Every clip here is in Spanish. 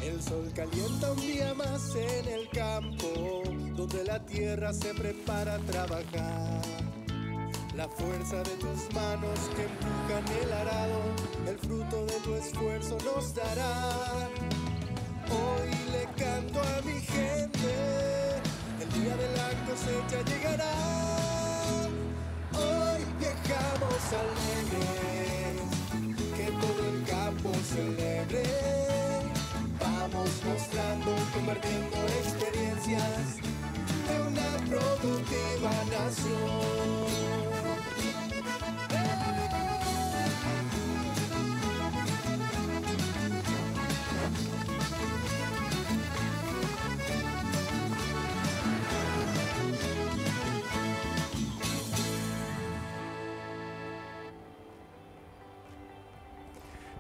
El sol calienta un día más en el campo, donde la tierra se prepara a trabajar. La fuerza de tus manos que empujan el arado, el fruto de tu esfuerzo nos dará. Hoy le canto a mi gente, el día de la cosecha llegará. Hoy viajamos alegres, que todo el campo celebre. Vamos mostrando, compartiendo experiencias de una productiva nación.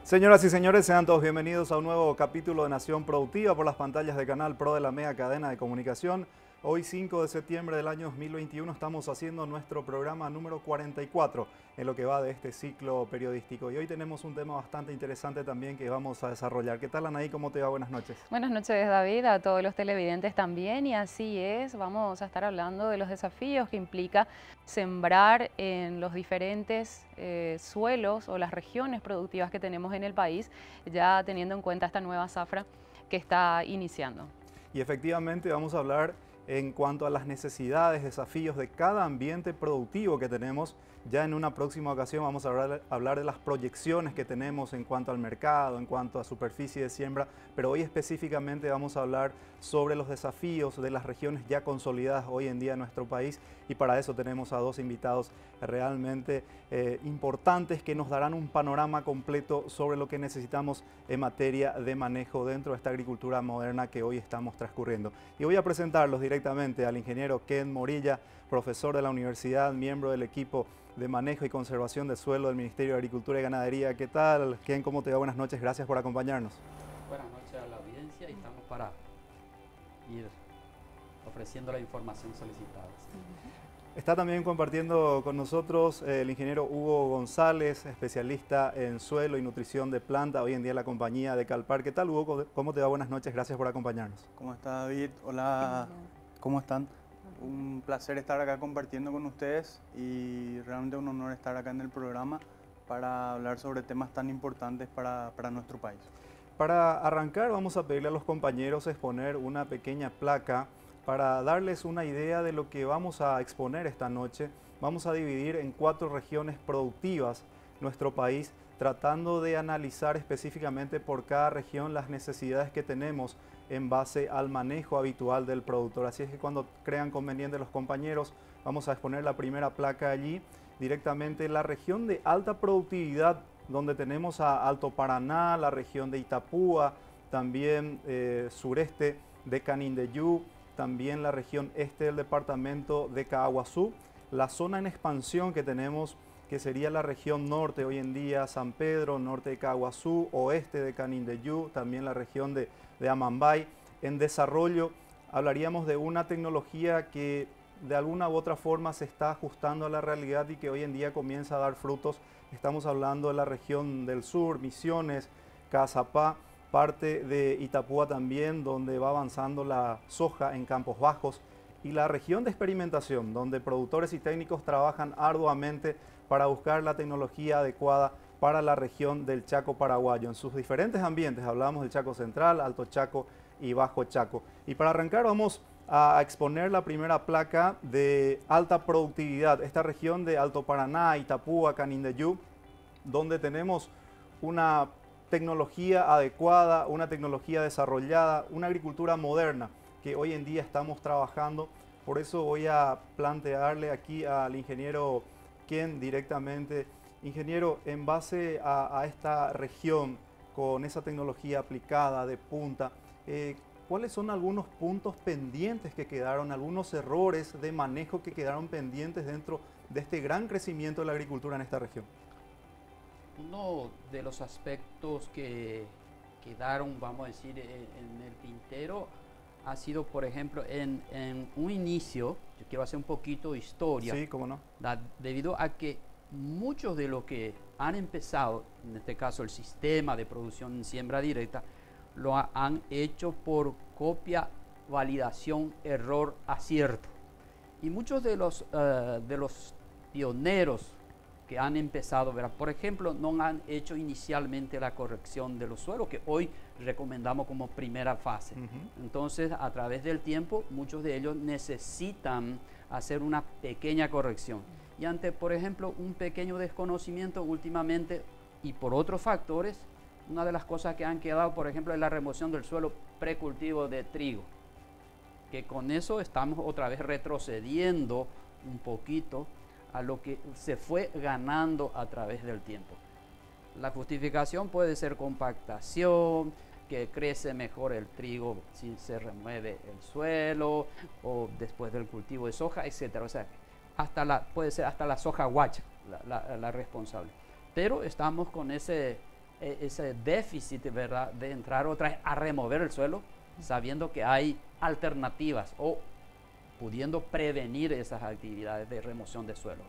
Señoras y señores, sean todos bienvenidos a un nuevo capítulo de Nación Productiva por las pantallas de Canal Pro de la Mega Cadena de Comunicación. Hoy 5 de septiembre del año 2021 estamos haciendo nuestro programa número 44 en lo que va de este ciclo periodístico. Y hoy tenemos un tema bastante interesante también que vamos a desarrollar. ¿Qué tal, Anaí? ¿Cómo te va? Buenas noches. Buenas noches, David, a todos los televidentes también. Y así es, vamos a estar hablando de los desafíos que implica sembrar en los diferentes suelos o las regiones productivas que tenemos en el país, ya teniendo en cuenta esta nueva zafra que está iniciando. Y efectivamente vamos a hablar en cuanto a las necesidades, desafíos de cada ambiente productivo que tenemos. Ya en una próxima ocasión vamos a hablar de las proyecciones que tenemos en cuanto al mercado, en cuanto a superficie de siembra, pero hoy específicamente vamos a hablar sobre los desafíos de las regiones ya consolidadas hoy en día en nuestro país, y para eso tenemos a dos invitados realmente importantes que nos darán un panorama completo sobre lo que necesitamos en materia de manejo dentro de esta agricultura moderna que hoy estamos transcurriendo. Y voy a presentarlos directamente al ingeniero Ken Morilla, profesor de la universidad, miembro del equipo de manejo y conservación de suelo del Ministerio de Agricultura y Ganadería. ¿Qué tal, Ken? ¿Cómo te va? Buenas noches, gracias por acompañarnos. Buenas noches a la audiencia y estamos para ir ofreciendo la información solicitada. Está también compartiendo con nosotros el ingeniero Hugo González, especialista en suelo y nutrición de planta, hoy en día en la compañía de Calpar. ¿Qué tal, Hugo? ¿Cómo te va? Buenas noches, gracias por acompañarnos. ¿Cómo está, David? Hola, ¿cómo están? Un placer estar acá compartiendo con ustedes y realmente un honor estar acá en el programa para hablar sobre temas tan importantes para nuestro país. Para arrancar vamos a pedirle a los compañeros exponer una pequeña placa para darles una idea de lo que vamos a exponer esta noche. Vamos a dividir en 4 regiones productivas nuestro país, tratando de analizar específicamente por cada región las necesidades que tenemos en base al manejo habitual del productor. Así es que cuando crean conveniente los compañeros, vamos a exponer la primera placa allí, directamente la región de alta productividad, donde tenemos a Alto Paraná, la región de Itapúa, también sureste de Canindeyú, también la región este del departamento de Caaguazú, la zona en expansión que tenemos, que sería la región norte hoy en día, San Pedro, norte de Caaguazú, oeste de Canindeyú, también la región de Amambay. En desarrollo hablaríamos de una tecnología que de alguna u otra forma se está ajustando a la realidad y que hoy en día comienza a dar frutos. Estamos hablando de la región del sur, Misiones, Cazapá, parte de Itapúa también, donde va avanzando la soja en campos bajos, y la región de experimentación, donde productores y técnicos trabajan arduamente para buscar la tecnología adecuada para la región del Chaco paraguayo, en sus diferentes ambientes. Hablamos del Chaco Central, Alto Chaco y Bajo Chaco. Y para arrancar vamos a exponer la primera placa de alta productividad, esta región de Alto Paraná, Itapúa, Canindeyú, donde tenemos una tecnología adecuada, una tecnología desarrollada, una agricultura moderna que hoy en día estamos trabajando. Por eso voy a plantearle aquí al ingeniero Ken directamente. Ingeniero, en base a esta región con esa tecnología aplicada de punta, ¿cuáles son algunos puntos pendientes que quedaron, algunos errores de manejo que quedaron pendientes dentro de este gran crecimiento de la agricultura en esta región? Uno de los aspectos que quedaron, vamos a decir, en el tintero ha sido, por ejemplo, en un inicio, yo quiero hacer un poquito de historia. Sí, cómo no. Debido a que muchos de los que han empezado, en este caso el sistema de producción en siembra directa, lo han hecho por copia, validación, error, acierto. Y muchos de los pioneros que han empezado, ¿verdad? Por ejemplo, no han hecho inicialmente la corrección de los suelos, que hoy recomendamos como primera fase. Entonces, a través del tiempo, muchos de ellos necesitan hacer una pequeña corrección. Y ante, por ejemplo, un pequeño desconocimiento últimamente y por otros factores, una de las cosas que han quedado, por ejemplo, es la remoción del suelo precultivo de trigo, que con eso estamos otra vez retrocediendo un poquito a lo que se fue ganando a través del tiempo. La justificación puede ser compactación, que crece mejor el trigo si se remueve el suelo, o después del cultivo de soja, etc. O sea, puede ser hasta la soja guacha la responsable. Pero estamos con ese déficit, ¿verdad?, de entrar otra vez a remover el suelo, sabiendo que hay alternativas o pudiendo prevenir esas actividades de remoción de suelo.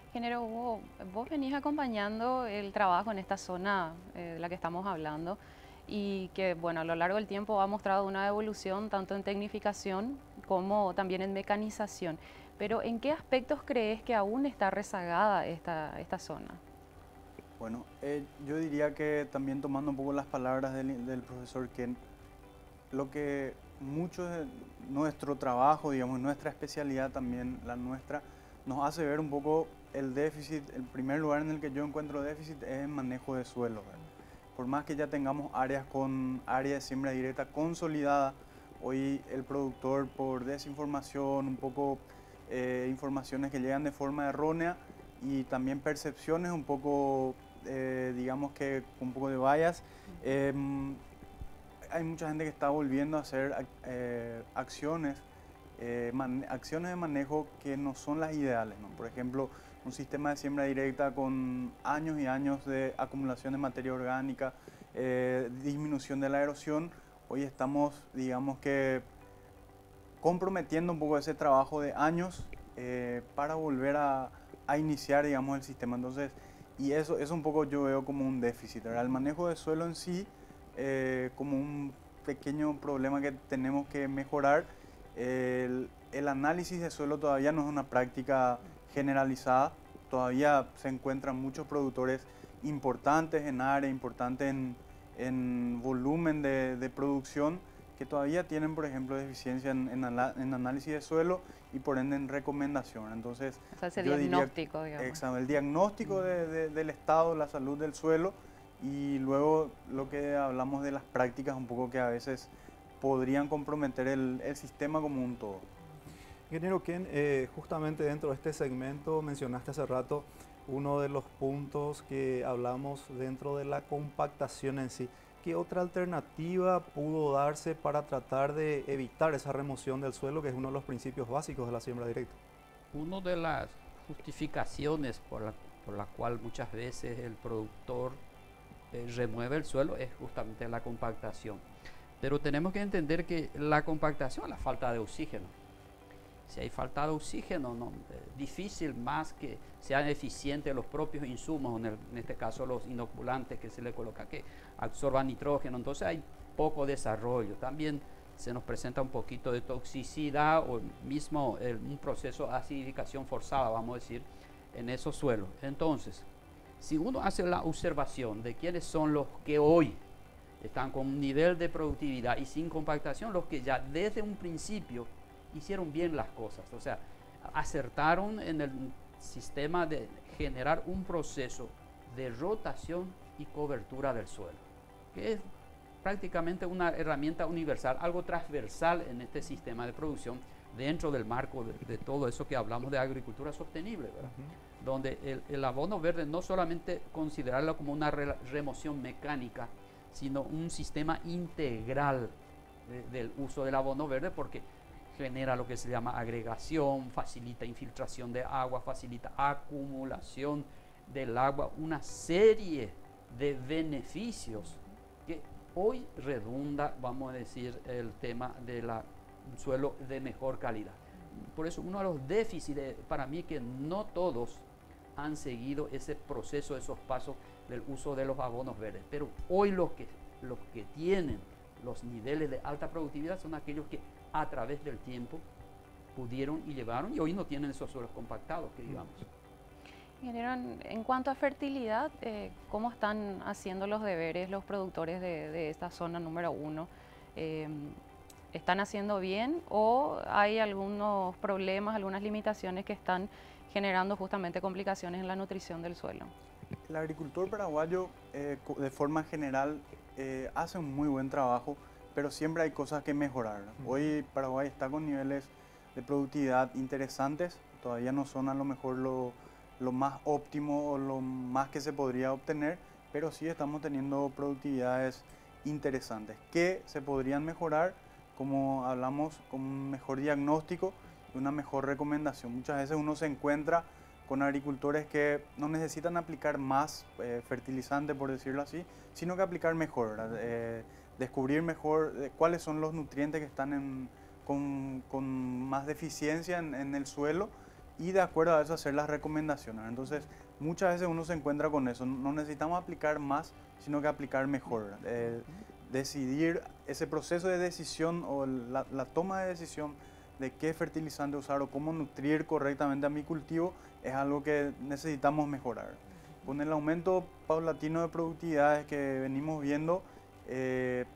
Ingeniero Hugo, vos venís acompañando el trabajo en esta zona de la que estamos hablando y que, bueno, a lo largo del tiempo ha mostrado una evolución tanto en tecnificación como también en mecanización. Pero, ¿en qué aspectos crees que aún está rezagada esta zona? Bueno, yo diría que también tomando un poco las palabras del profesor Ken, lo que mucho de nuestro trabajo, digamos, nuestra especialidad también, la nuestra, nos hace ver un poco el déficit. El primer lugar en el que yo encuentro déficit es en manejo de suelo, ¿verdad? Por más que ya tengamos áreas con área de siembra directa consolidada, hoy el productor, por desinformación, un poco informaciones que llegan de forma errónea y también percepciones un poco, digamos que un poco de bias, hay mucha gente que está volviendo a hacer acciones de manejo que no son las ideales, ¿no? Por ejemplo, un sistema de siembra directa con años y años de acumulación de materia orgánica, disminución de la erosión. Hoy estamos, digamos que, comprometiendo un poco ese trabajo de años para volver a iniciar, digamos, el sistema. Entonces, y eso un poco yo veo como un déficit, ¿verdad? El manejo de suelo en sí, como un pequeño problema que tenemos que mejorar. El análisis de suelo todavía no es una práctica generalizada, todavía se encuentran muchos productores importantes en área, importantes en volumen de producción, que todavía tienen, por ejemplo, deficiencia en análisis de suelo y por ende en recomendación. Entonces, o sea, ese diagnóstico, digamos. El diagnóstico del estado, la salud del suelo, y luego lo que hablamos de las prácticas un poco que a veces podrían comprometer el sistema como un todo. Ingeniero Ken, justamente dentro de este segmento mencionaste hace rato uno de los puntos que hablamos dentro de la compactación en sí. ¿Qué otra alternativa pudo darse para tratar de evitar esa remoción del suelo, que es uno de los principios básicos de la siembra directa? Una de las justificaciones por la cual muchas veces el productor remueve el suelo es justamente la compactación. Pero tenemos que entender que la compactación es la falta de oxígeno. Si hay falta de oxígeno, difícil más que sean eficientes los propios insumos, en este caso los inoculantes que se le coloca, que absorban nitrógeno, entonces hay poco desarrollo. También se nos presenta un poquito de toxicidad o mismo un proceso de acidificación forzada, vamos a decir, en esos suelos. Entonces, si uno hace la observación de quiénes son los que hoy están con un nivel de productividad y sin compactación, los que ya desde un principio hicieron bien las cosas, o sea, acertaron en el sistema de generar un proceso de rotación y cobertura del suelo, que es prácticamente una herramienta universal, algo transversal en este sistema de producción, dentro del marco de todo eso que hablamos de agricultura sostenible, ¿verdad? Donde el abono verde no solamente considerarlo como una remoción mecánica, sino un sistema integral del uso del abono verde, porque genera lo que se llama agregación, facilita infiltración de agua, facilita acumulación del agua, una serie de beneficios que hoy redunda, vamos a decir, el tema de un suelo de mejor calidad. Por eso uno de los déficits para mí que no todos han seguido ese proceso, esos pasos del uso de los abonos verdes. Pero hoy los que tienen los niveles de alta productividad son aquellos que a través del tiempo pudieron y llevaron, y hoy no tienen esos suelos compactados, que digamos. Ingeniero, en cuanto a fertilidad, ¿cómo están haciendo los deberes los productores de esta zona número 1? ¿Están haciendo bien o hay algunos problemas, algunas limitaciones que están generando justamente complicaciones en la nutrición del suelo? El agricultor paraguayo, de forma general, hace un muy buen trabajo, pero siempre hay cosas que mejorar. Hoy Paraguay está con niveles de productividad interesantes, todavía no son a lo mejor lo más óptimo o lo más que se podría obtener, pero sí estamos teniendo productividades interesantes que se podrían mejorar, como hablamos, con un mejor diagnóstico y una mejor recomendación. Muchas veces uno se encuentra con agricultores que no necesitan aplicar más fertilizante, por decirlo así, sino que aplicar mejor, descubrir mejor cuáles son los nutrientes que están con más deficiencia en el suelo, y de acuerdo a eso hacer las recomendaciones. Entonces, muchas veces uno se encuentra con eso. No necesitamos aplicar más, sino que aplicar mejor. Decidir ese proceso de decisión o la toma de decisión de qué fertilizante usar o cómo nutrir correctamente a mi cultivo es algo que necesitamos mejorar. Con el aumento paulatino de productividades que venimos viendo,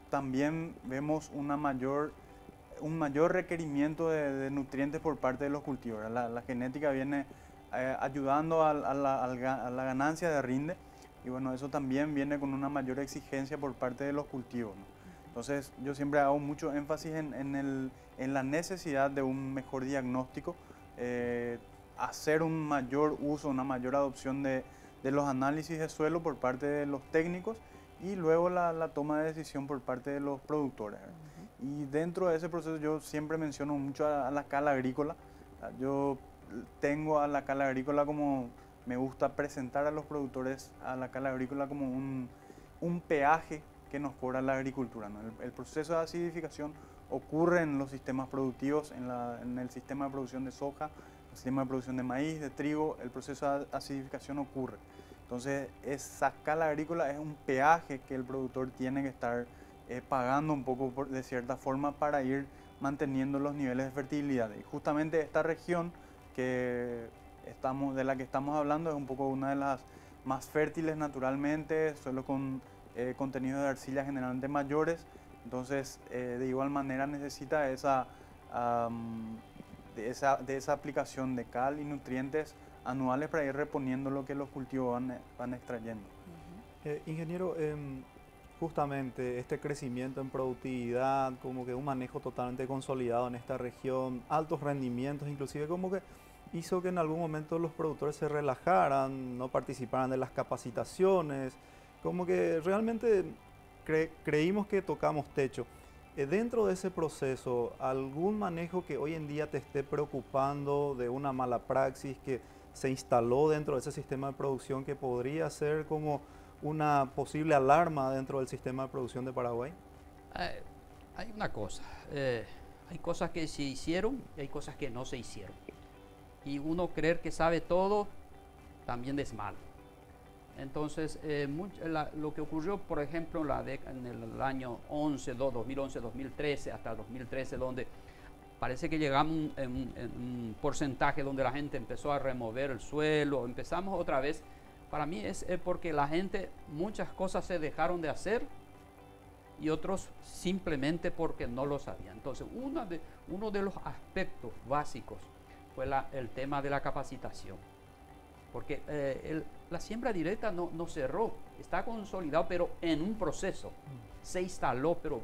también vemos un mayor requerimiento de nutrientes por parte de los cultivos. La genética viene ayudando a la ganancia de rinde, y bueno, eso también viene con una mayor exigencia por parte de los cultivos, ¿no? Entonces yo siempre hago mucho énfasis en la necesidad de un mejor diagnóstico, hacer un mayor uso, una mayor adopción de los análisis de suelo por parte de los técnicos, y luego la toma de decisión por parte de los productores. Y dentro de ese proceso yo siempre menciono mucho a la cala agrícola. Yo tengo a la cala agrícola como, me gusta presentar a los productores a la cala agrícola como un peaje que nos cobra la agricultura, ¿no? El proceso de acidificación ocurre en los sistemas productivos, en el sistema de producción de soja, el sistema de producción de maíz, de trigo, el proceso de acidificación ocurre. Entonces, esa cala agrícola es un peaje que el productor tiene que estar pagando un poco de cierta forma para ir manteniendo los niveles de fertilidad. Y justamente esta región de la que estamos hablando es un poco una de las más fértiles naturalmente, solo con contenidos de arcilla generalmente mayores. Entonces, de igual manera necesita de esa aplicación de cal y nutrientes anuales para ir reponiendo lo que los cultivos van extrayendo. Ingeniero, justamente este crecimiento en productividad, como que un manejo totalmente consolidado en esta región, altos rendimientos, inclusive como que hizo que en algún momento los productores se relajaran, no participaran de las capacitaciones, como que realmente creímos que tocamos techo. Dentro de ese proceso, ¿algún manejo que hoy en día te esté preocupando de una mala praxis que se instaló dentro de ese sistema de producción que podría ser como una posible alarma dentro del sistema de producción de Paraguay? Hay una cosa, hay cosas que se hicieron y hay cosas que no se hicieron. Y uno creer que sabe todo también es malo. Entonces, lo que ocurrió, por ejemplo, en el año 2011-2013, hasta 2013, donde parece que llegamos en un porcentaje donde la gente empezó a remover el suelo, empezamos otra vez. Para mí es porque la gente, muchas cosas se dejaron de hacer y otros simplemente porque no lo sabían. Entonces, uno de los aspectos básicos fue el tema de la capacitación. Porque la siembra directa no cerró, está consolidado, pero en un proceso. Se instaló, pero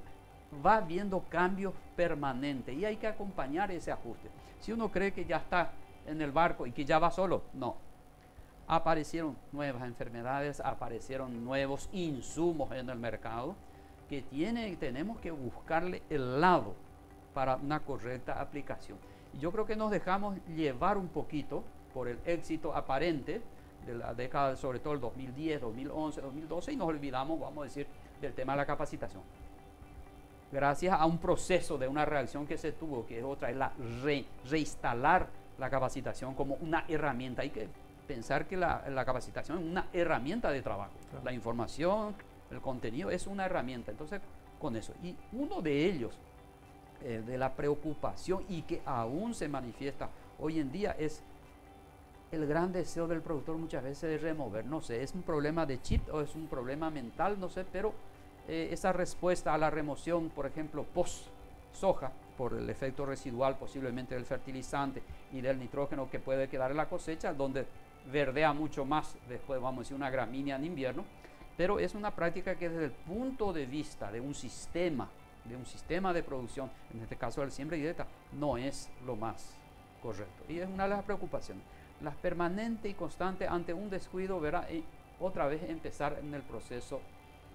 va habiendo cambios permanentes y hay que acompañar ese ajuste. Si uno cree que ya está en el barco y que ya va solo, no. Aparecieron nuevas enfermedades, aparecieron nuevos insumos en el mercado que tenemos que buscarle el lado para una correcta aplicación. Y yo creo que nos dejamos llevar un poquito por el éxito aparente de la década, sobre todo el 2010, 2011, 2012, y nos olvidamos, vamos a decir, del tema de la capacitación. Gracias a un proceso de una reacción que se tuvo, que es otra, es la reinstalar la capacitación como una herramienta. Hay que pensar que la capacitación es una herramienta de trabajo. Claro. La información, el contenido es una herramienta. Entonces, con eso. Y uno de ellos, de la preocupación y que aún se manifiesta hoy en día, es el gran deseo del productor muchas veces de remover. No sé, es un problema de chip o es un problema mental, no sé, pero esa respuesta a la remoción, por ejemplo, post-soja, por el efecto residual posiblemente del fertilizante y del nitrógeno que puede quedar en la cosecha, donde verdea mucho más después, vamos a decir, una gramínea en invierno, pero es una práctica que desde el punto de vista de un sistema de producción, en este caso del siembra directa, no es lo más correcto. Y es una de las preocupaciones. La permanente y constante ante un descuido, verá, otra vez empezar en el proceso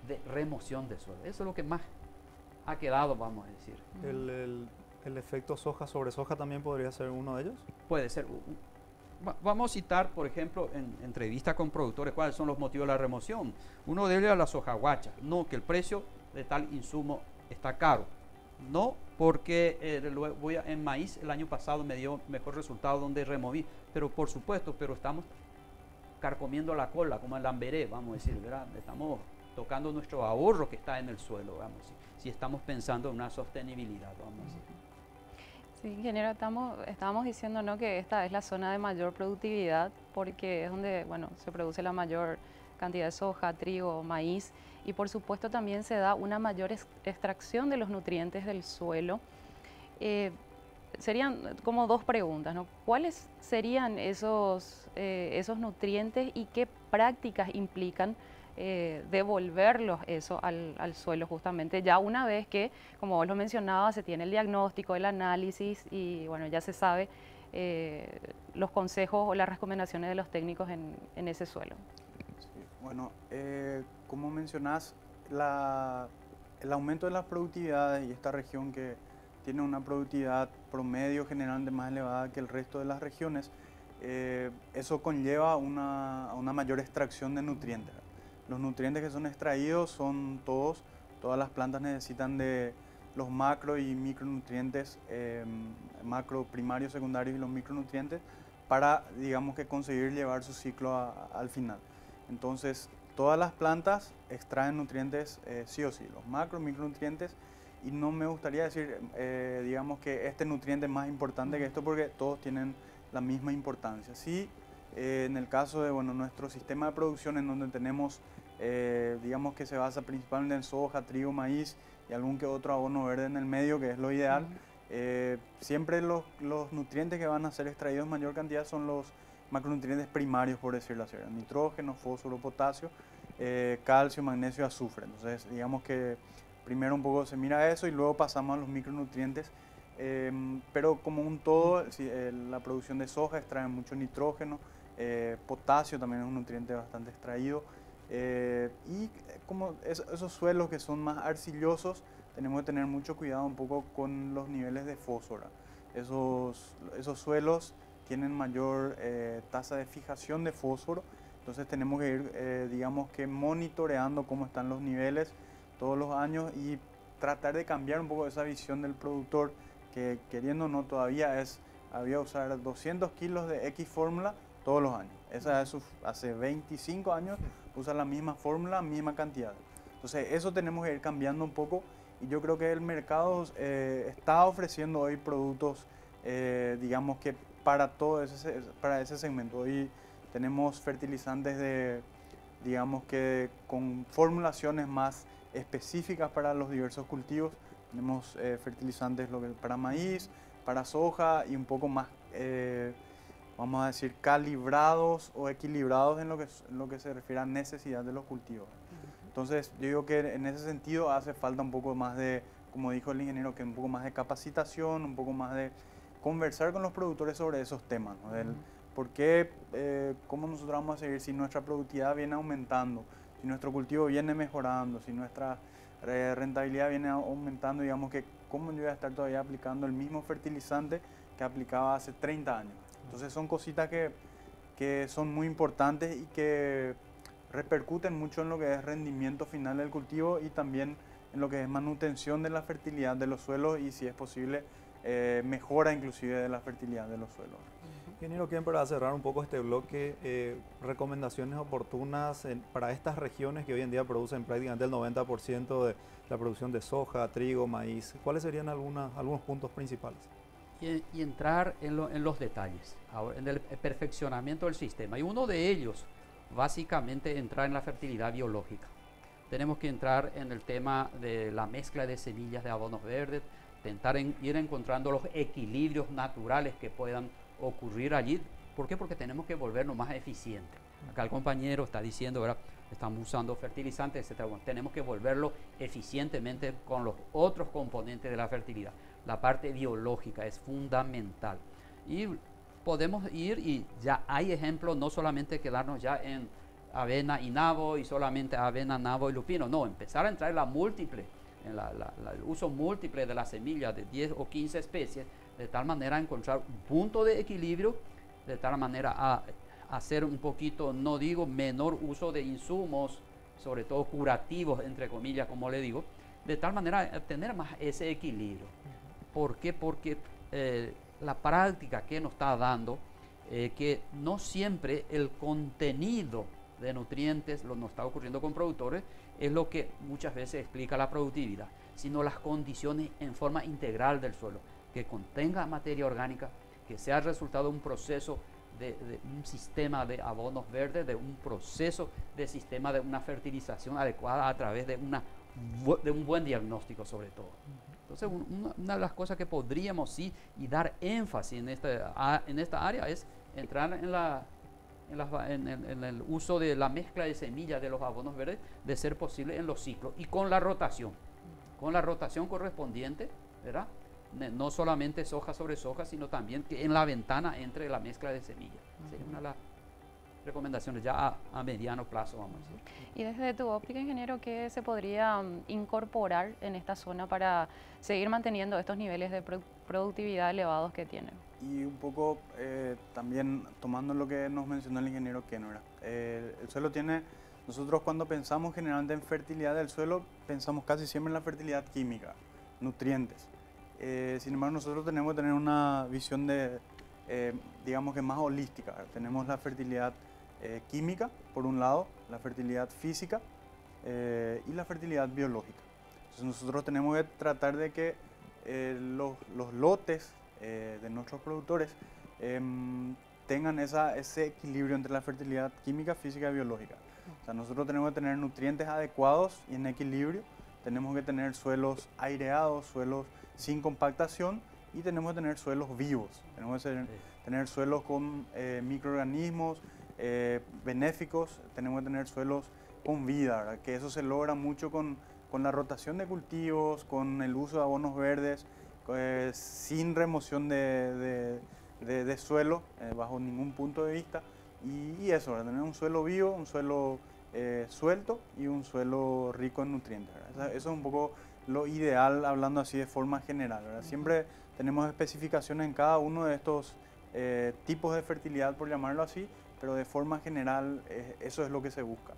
de remoción de suelo. Eso es lo que más ha quedado, vamos a decir. ¿El efecto soja sobre soja también podría ser uno de ellos? Puede ser. Vamos a citar, por ejemplo, en entrevistas con productores, cuáles son los motivos de la remoción. Uno de ellos es la soja guacha. No, que el precio de tal insumo está caro. No, porque en maíz el año pasado me dio mejor resultado donde removí. Pero por supuesto, estamos carcomiendo la cola, como el lamberé, vamos a decir, ¿verdad? Estamos tocando nuestro ahorro que está en el suelo, vamos a decir, si estamos pensando en una sostenibilidad, vamos a decir. Sí, ingeniero, estábamos diciendo, ¿no?, que esta es la zona de mayor productividad porque es donde, bueno, se produce la mayor cantidad de soja, trigo, maíz y por supuesto también se da una mayor extracción de los nutrientes del suelo. Serían como dos preguntas, ¿no? ¿Cuáles serían esos nutrientes y qué prácticas implican devolverlos eso al suelo justamente ya una vez que, como vos lo mencionabas, se tiene el diagnóstico, el análisis y bueno, ya se sabe los consejos o las recomendaciones de los técnicos en ese suelo? Sí, bueno, como mencionás, el aumento de las productividades y esta región que tiene una productividad promedio generalmente más elevada que el resto de las regiones, eso conlleva una mayor extracción de nutrientes. Los nutrientes que son extraídos son todas las plantas necesitan de los macro y micronutrientes, macro primarios, secundarios y los micronutrientes para, digamos, que conseguir llevar su ciclo al final. Entonces, todas las plantas extraen nutrientes sí o sí, los macro, micronutrientes, y no me gustaría decir, digamos, que este nutriente es más importante que esto porque todos tienen la misma importancia. Sí, en el caso de nuestro sistema de producción en donde tenemos, digamos que se basa principalmente en soja, trigo, maíz y algún que otro abono verde en el medio, que es lo ideal, siempre los nutrientes que van a ser extraídos en mayor cantidad son los macronutrientes primarios, por decirlo así, nitrógeno, fósforo, potasio, calcio, magnesio, azufre. Entonces, digamos que primero un poco se mira eso y luego pasamos a los micronutrientes. Pero como un todo, la producción de soja extrae mucho nitrógeno, potasio también es un nutriente bastante extraído, y como esos suelos que son más arcillosos, tenemos que tener mucho cuidado un poco con los niveles de fósforo. Esos suelos tienen mayor tasa de fijación de fósforo, entonces tenemos que ir, digamos que monitoreando cómo están los niveles todos los años y tratar de cambiar un poco esa visión del productor que, queriendo o no, todavía había usar 200 kilos de X fórmula todos los años. Esa es hace 25 años usa la misma fórmula, misma cantidad. Entonces eso tenemos que ir cambiando un poco y yo creo que el mercado está ofreciendo hoy productos, digamos que para ese segmento. Hoy tenemos fertilizantes digamos que con formulaciones más específicas para los diversos cultivos. Tenemos fertilizantes para maíz, para soja y un poco más, vamos a decir, calibrados o equilibrados en lo que se refiere a necesidad de los cultivos. Entonces, yo digo que en ese sentido hace falta un poco más de, como dijo el ingeniero, que un poco más de capacitación, un poco más de conversar con los productores sobre esos temas, ¿no? ¿Por qué, cómo nosotros vamos a seguir si nuestra productividad viene aumentando, si nuestro cultivo viene mejorando, si nuestra rentabilidad viene aumentando, digamos que cómo yo voy a estar todavía aplicando el mismo fertilizante que aplicaba hace 30 años? Entonces son cositas que son muy importantes y que repercuten mucho en lo que es rendimiento final del cultivo y también en lo que es manutención de la fertilidad de los suelos y, si es posible, mejora inclusive de la fertilidad de los suelos. Ingeniero Ken, para cerrar un poco este bloque, recomendaciones oportunas para estas regiones que hoy en día producen prácticamente el 90% de la producción de soja, trigo, maíz. ¿Cuáles serían algunos puntos principales? Y entrar en los detalles, ahora, en el perfeccionamiento del sistema. Y uno de ellos, básicamente, entrar en la fertilidad biológica. Tenemos que entrar en el tema de la mezcla de semillas de abonos verdes, intentar ir encontrando los equilibrios naturales que puedan ocurrir allí. ¿Por qué? Porque tenemos que volvernos más eficientes. Acá el compañero está diciendo, ¿verdad?, estamos usando fertilizantes, etc. Bueno, tenemos que volverlo eficientemente con los otros componentes de la fertilidad. La parte biológica es fundamental. Y podemos ir, y ya hay ejemplos, no solamente quedarnos ya en avena y nabo y solamente avena, nabo y lupino. No, empezar a entrar en el uso múltiple de las semillas de 10 o 15 especies, de tal manera a encontrar un punto de equilibrio, de tal manera a hacer un poquito, no digo menor uso de insumos, sobre todo curativos, entre comillas, como le digo, de tal manera a tener más ese equilibrio. ¿Por qué? Porque la práctica que nos está dando, que no siempre el contenido de nutrientes, lo nos está ocurriendo con productores, es lo que muchas veces explica la productividad, sino las condiciones en forma integral del suelo, que contenga materia orgánica, que sea el resultado de un proceso de un sistema de abonos verdes, de un proceso de sistema de una fertilización adecuada a través de un buen diagnóstico, sobre todo. Entonces, una de las cosas que podríamos sí y dar énfasis en esta área es entrar en el uso de la mezcla de semillas de los abonos verdes, de ser posible en los ciclos y con la rotación correspondiente, ¿verdad? No solamente soja sobre soja, sino también que en la ventana entre la mezcla de semillas. Sería una de las recomendaciones ya a mediano plazo, vamos a decir. Y desde tu óptica, ingeniero, ¿qué se podría incorporar en esta zona para seguir manteniendo estos niveles de productividad elevados que tienen? Y un poco también tomando lo que nos mencionó el ingeniero Ken, el suelo tiene, nosotros cuando pensamos generalmente en fertilidad del suelo, pensamos casi siempre en la fertilidad química, nutrientes. Sin embargo, nosotros tenemos que tener una visión digamos que más holística. Tenemos la fertilidad química, por un lado, la fertilidad física y la fertilidad biológica. Entonces nosotros tenemos que tratar de que los lotes de nuestros productores tengan ese equilibrio entre la fertilidad química, física y biológica. O sea, nosotros tenemos que tener nutrientes adecuados y en equilibrio, tenemos que tener suelos aireados, suelos sin compactación, y tenemos que tener suelos vivos, tenemos que tener suelos con microorganismos benéficos, tenemos que tener suelos con vida, ¿verdad? Que eso se logra mucho con la rotación de cultivos, con el uso de abonos verdes, sin remoción de suelo bajo ningún punto de vista, y eso, ¿verdad? Tener un suelo vivo, un suelo suelto y un suelo rico en nutrientes, ¿verdad? Eso es un poco lo ideal, hablando así de forma general, ¿verdad? Siempre tenemos especificaciones en cada uno de estos tipos de fertilidad, por llamarlo así, pero de forma general eso es lo que se busca.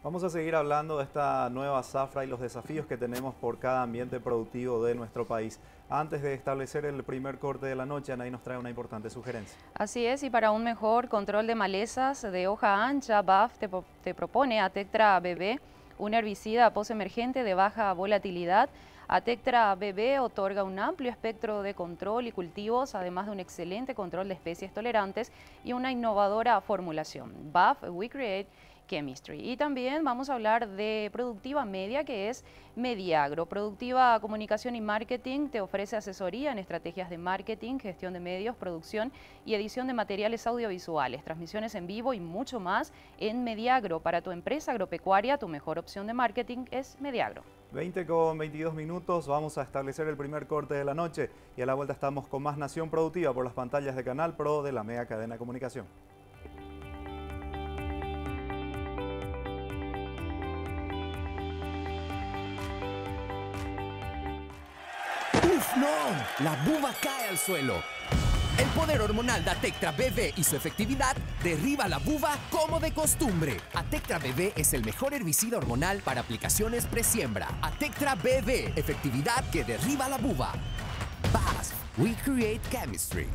Vamos a seguir hablando de esta nueva zafra y los desafíos que tenemos por cada ambiente productivo de nuestro país. Antes de establecer el primer corte de la noche, Anaí nos trae una importante sugerencia. Así es, y para un mejor control de malezas de hoja ancha, BAF te propone Atectra BB, un herbicida postemergente de baja volatilidad. Atectra BB otorga un amplio espectro de control y cultivos, además de un excelente control de especies tolerantes y una innovadora formulación. BAF, We Create Chemistry. Y también vamos a hablar de Productiva Media, que es Mediagro. Productiva Comunicación y Marketing te ofrece asesoría en estrategias de marketing, gestión de medios, producción y edición de materiales audiovisuales, transmisiones en vivo y mucho más en Mediagro. Para tu empresa agropecuaria, tu mejor opción de marketing es Mediagro. 20:22, vamos a establecer el primer corte de la noche y a la vuelta estamos con más Nación Productiva por las pantallas de Canal Pro de la Mega Cadena de Comunicación. ¡Uf, no! La buba cae al suelo. El poder hormonal de Atectra BV y su efectividad derriba la buba como de costumbre. Atectra BV es el mejor herbicida hormonal para aplicaciones presiembra. Atectra BV, efectividad que derriba la buba. BASF, we create chemistry.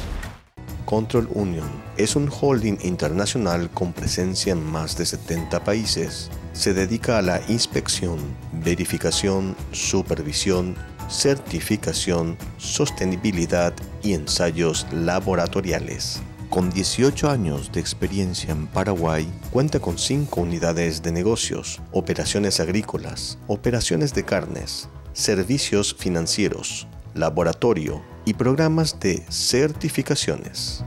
Control Union es un holding internacional con presencia en más de 70 países. Se dedica a la inspección, verificación, supervisión, certificación, sostenibilidad y ensayos laboratoriales. Con 18 años de experiencia en Paraguay, cuenta con 5 unidades de negocios, operaciones agrícolas, operaciones de carnes, servicios financieros, laboratorio y programas de certificaciones.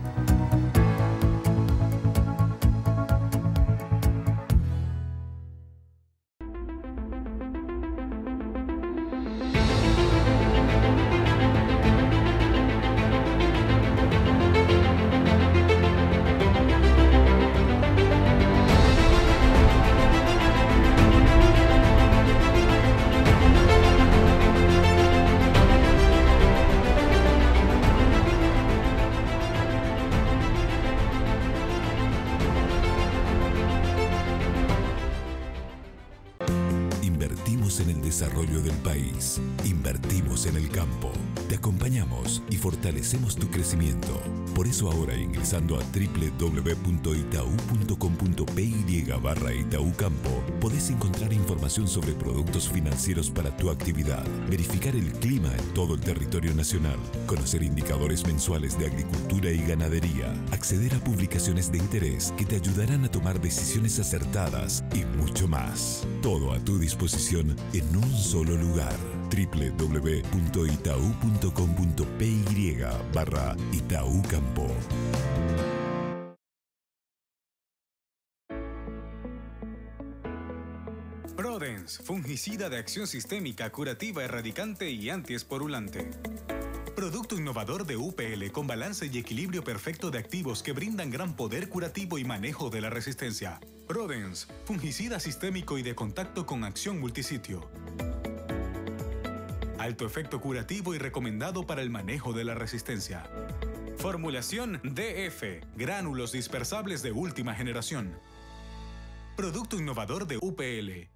Invertimos en el desarrollo del país. Invertimos en el campo. Te acompañamos y fortalecemos tu crecimiento. Por eso ahora, ingresando a www.itau.com.py/Itaú Campo, podés encontrar información sobre productos financieros para tu actividad, verificar el clima en todo el territorio nacional, conocer indicadores mensuales de agricultura y ganadería, acceder a publicaciones de interés que te ayudarán a tomar decisiones acertadas y mucho más. Todo a tu disposición en un solo lugar. www.itau.com.py/Itaú Campo. Prodens, fungicida de acción sistémica, curativa, erradicante y antiesporulante. Producto innovador de UPL con balance y equilibrio perfecto de activos que brindan gran poder curativo y manejo de la resistencia. Prodens, fungicida sistémico y de contacto con acción multisitio. Alto efecto curativo y recomendado para el manejo de la resistencia. Formulación DF, gránulos dispersables de última generación. Producto innovador de UPL.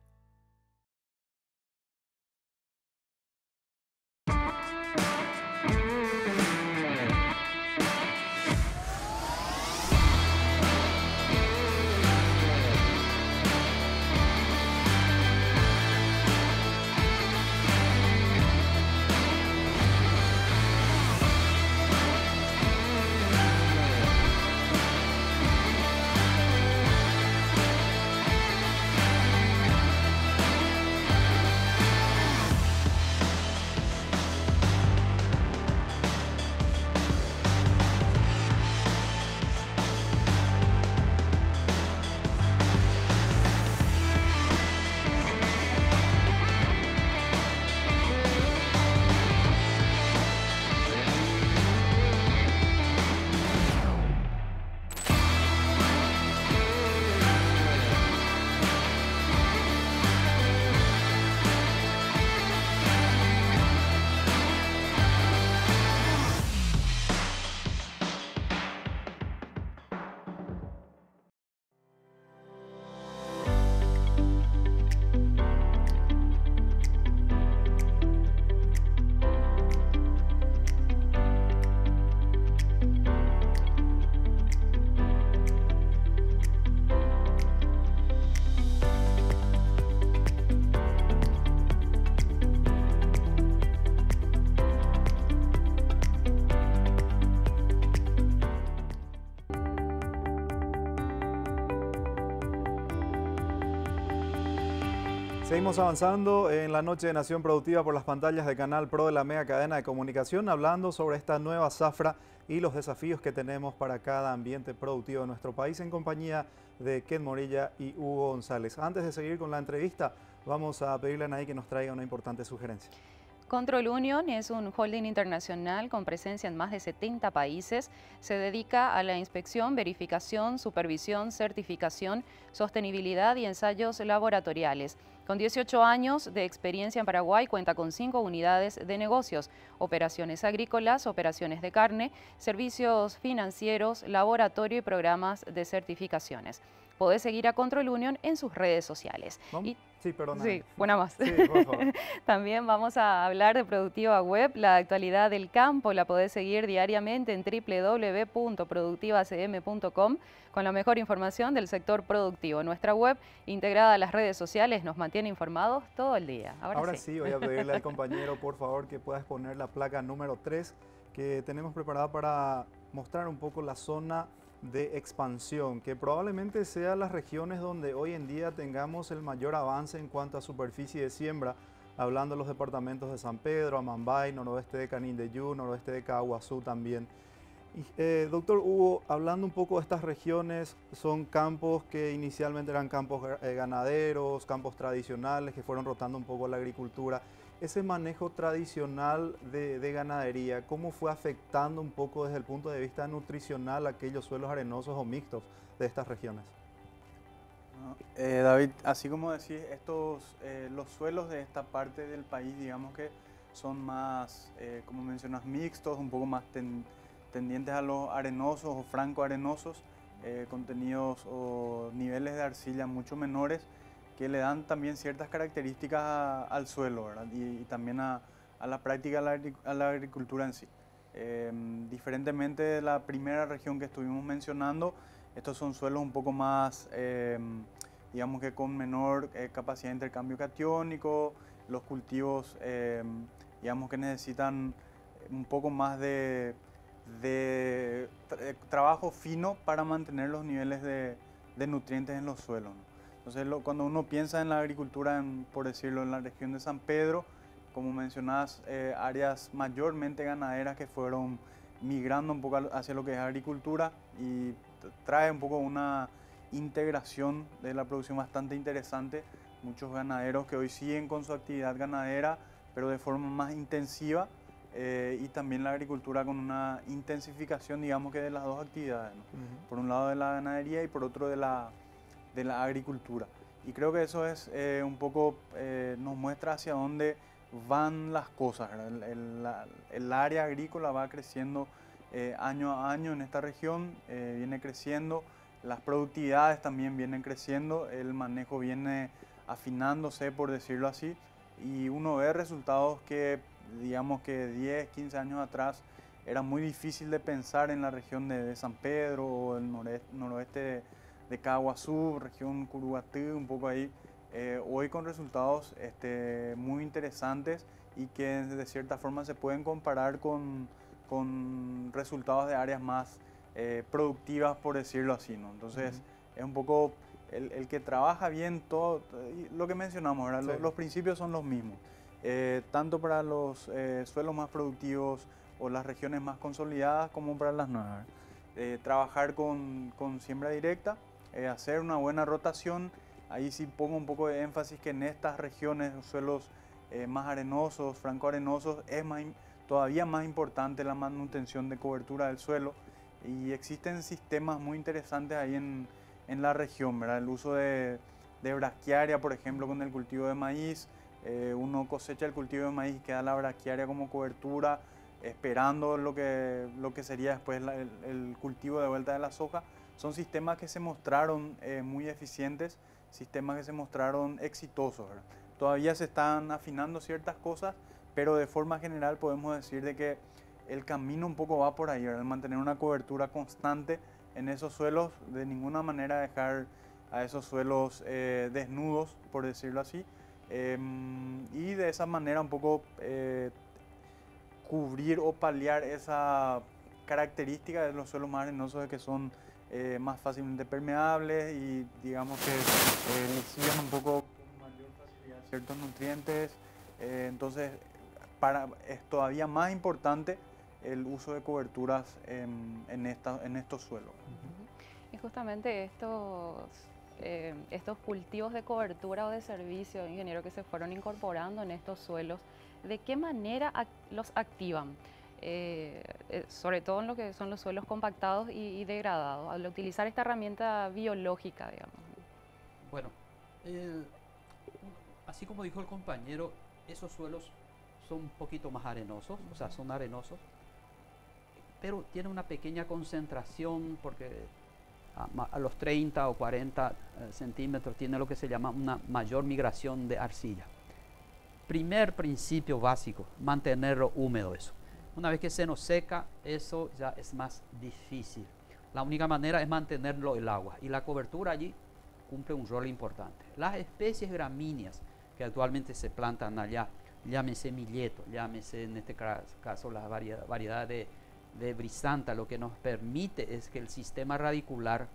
Seguimos avanzando en la noche de Nación Productiva por las pantallas de Canal Pro de la mega cadena de comunicación, hablando sobre esta nueva zafra y los desafíos que tenemos para cada ambiente productivo de nuestro país, en compañía de Ken Morilla y Hugo González. Antes de seguir con la entrevista, vamos a pedirle a Anaí que nos traiga una importante sugerencia. Control Union es un holding internacional con presencia en más de 70 países. Se dedica a la inspección, verificación, supervisión, certificación, sostenibilidad y ensayos laboratoriales. Con 18 años de experiencia en Paraguay, cuenta con 5 unidades de negocios, operaciones agrícolas, operaciones de carne, servicios financieros, laboratorio y programas de certificaciones. Podés seguir a Control Union en sus redes sociales. Sí, perdón. Sí, una más. Sí, por favor. También vamos a hablar de Productiva Web. La actualidad del campo la podés seguir diariamente en www.productivacm.com con la mejor información del sector productivo. Nuestra web, integrada a las redes sociales, nos mantiene informados todo el día. Ahora sí, voy a pedirle al compañero, por favor, que pueda exponer la placa número 3 que tenemos preparada para mostrar un poco la zona de expansión, que probablemente sea las regiones donde hoy en día tengamos el mayor avance en cuanto a superficie de siembra, hablando de los departamentos de San Pedro, Amambay, noroeste de Canindeyú, noroeste de Caaguazú también. Doctor Hugo, hablando un poco de estas regiones, son campos que inicialmente eran campos ganaderos, campos tradicionales que fueron rotando un poco la agricultura. Ese manejo tradicional de ganadería, ¿cómo fue afectando un poco desde el punto de vista nutricional aquellos suelos arenosos o mixtos de estas regiones? David, así como decís, los suelos de esta parte del país, digamos que son más, como mencionas, mixtos, un poco más tendientes a los arenosos o franco-arenosos, contenidos o niveles de arcilla mucho menores, que le dan también ciertas características al suelo, ¿verdad? Y también a la práctica, a la agricultura en sí. Diferentemente de la primera región que estuvimos mencionando, estos son suelos un poco más, digamos que con menor capacidad de intercambio catiónico, los cultivos, digamos que necesitan un poco más de trabajo fino para mantener los niveles de nutrientes en los suelos, ¿no? Entonces, cuando uno piensa en la agricultura, por decirlo, en la región de San Pedro, como mencionás, áreas mayormente ganaderas que fueron migrando un poco hacia lo que es agricultura y trae un poco una integración de la producción bastante interesante. Muchos ganaderos que hoy siguen con su actividad ganadera, pero de forma más intensiva, y también la agricultura con una intensificación, digamos que de las dos actividades, ¿no? Por un lado de la ganadería y por otro de la agricultura. Y creo que eso es un poco, nos muestra hacia dónde van las cosas, ¿verdad? El área agrícola va creciendo año a año en esta región, viene creciendo, las productividades también vienen creciendo, el manejo viene afinándose, por decirlo así, y uno ve resultados que, digamos que 10, 15 años atrás era muy difícil de pensar en la región de San Pedro o el noroeste de Caaguazú, región Curuguatí, un poco ahí, hoy con resultados muy interesantes y que de cierta forma se pueden comparar con resultados de áreas más productivas, por decirlo así, ¿no? Entonces, es un poco el que trabaja bien todo, lo que mencionamos, ¿verdad? Sí. Los principios son los mismos, tanto para los suelos más productivos o las regiones más consolidadas como para las nuevas. Trabajar con siembra directa, hacer una buena rotación. Ahí sí pongo un poco de énfasis que en estas regiones, suelos más arenosos, franco-arenosos, es todavía más importante la manutención de cobertura del suelo, y existen sistemas muy interesantes ahí en la región, ¿verdad? El uso de braquiaria, por ejemplo, con el cultivo de maíz. Uno cosecha el cultivo de maíz y queda la braquiaria como cobertura, esperando lo que sería después el cultivo de vuelta de la soja. Son sistemas que se mostraron muy eficientes, sistemas que se mostraron exitosos, ¿verdad? Todavía se están afinando ciertas cosas, pero de forma general podemos decir de que el camino un poco va por ahí, ¿verdad? Mantener una cobertura constante en esos suelos, de ninguna manera dejar a esos suelos desnudos, por decirlo así, y de esa manera un poco cubrir o paliar esa característica de los suelos más arenosos, de que son más fácilmente permeables y digamos que reciben un poco con mayor facilidad ciertos nutrientes. Entonces es todavía más importante el uso de coberturas en estos suelos. Y justamente estos cultivos de cobertura o de servicio, ingeniero, que se fueron incorporando en estos suelos, ¿de qué manera los activan? Sobre todo en lo que son los suelos compactados y degradados, al utilizar esta herramienta biológica, digamos. Bueno, así como dijo el compañero, esos suelos son un poquito más arenosos, o sea, son arenosos, pero tienen una pequeña concentración porque a los 30 o 40 centímetros tiene lo que se llama una mayor migración de arcilla. Primer principio básico, mantenerlo húmedo eso. Una vez que se nos seca, eso ya es más difícil. La única manera es mantenerlo el agua y la cobertura allí cumple un rol importante. Las especies gramíneas que actualmente se plantan allá, llámese milleto, llámese en este caso la variedad de brisanta, lo que nos permite es que el sistema radicular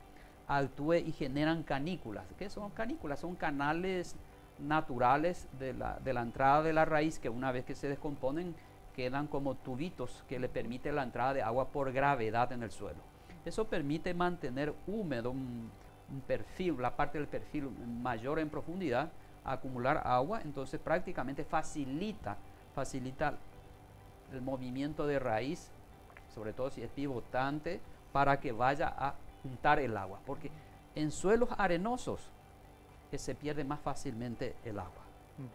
actúe y generan canículas. ¿Qué son canículas? Son canales naturales de la entrada de la raíz que una vez que se descomponen quedan como tubitos que le permite la entrada de agua por gravedad en el suelo. Eso permite mantener húmedo un perfil, la parte del perfil mayor en profundidad, acumular agua, entonces prácticamente facilita el movimiento de raíz, sobre todo si es pivotante, para que vaya a juntar el agua, porque en suelos arenosos se pierde más fácilmente el agua.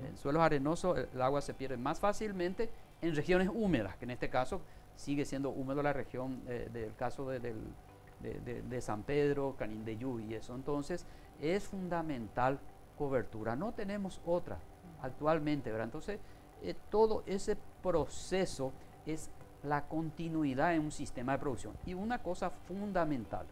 En suelos arenosos el agua se pierde más fácilmente en regiones húmedas, que en este caso sigue siendo húmedo la región del caso de San Pedro, Canindeyú y eso. Entonces es fundamental cobertura, no tenemos otra actualmente, ¿verdad? Entonces todo ese proceso es la continuidad en un sistema de producción. Y una cosa fundamental,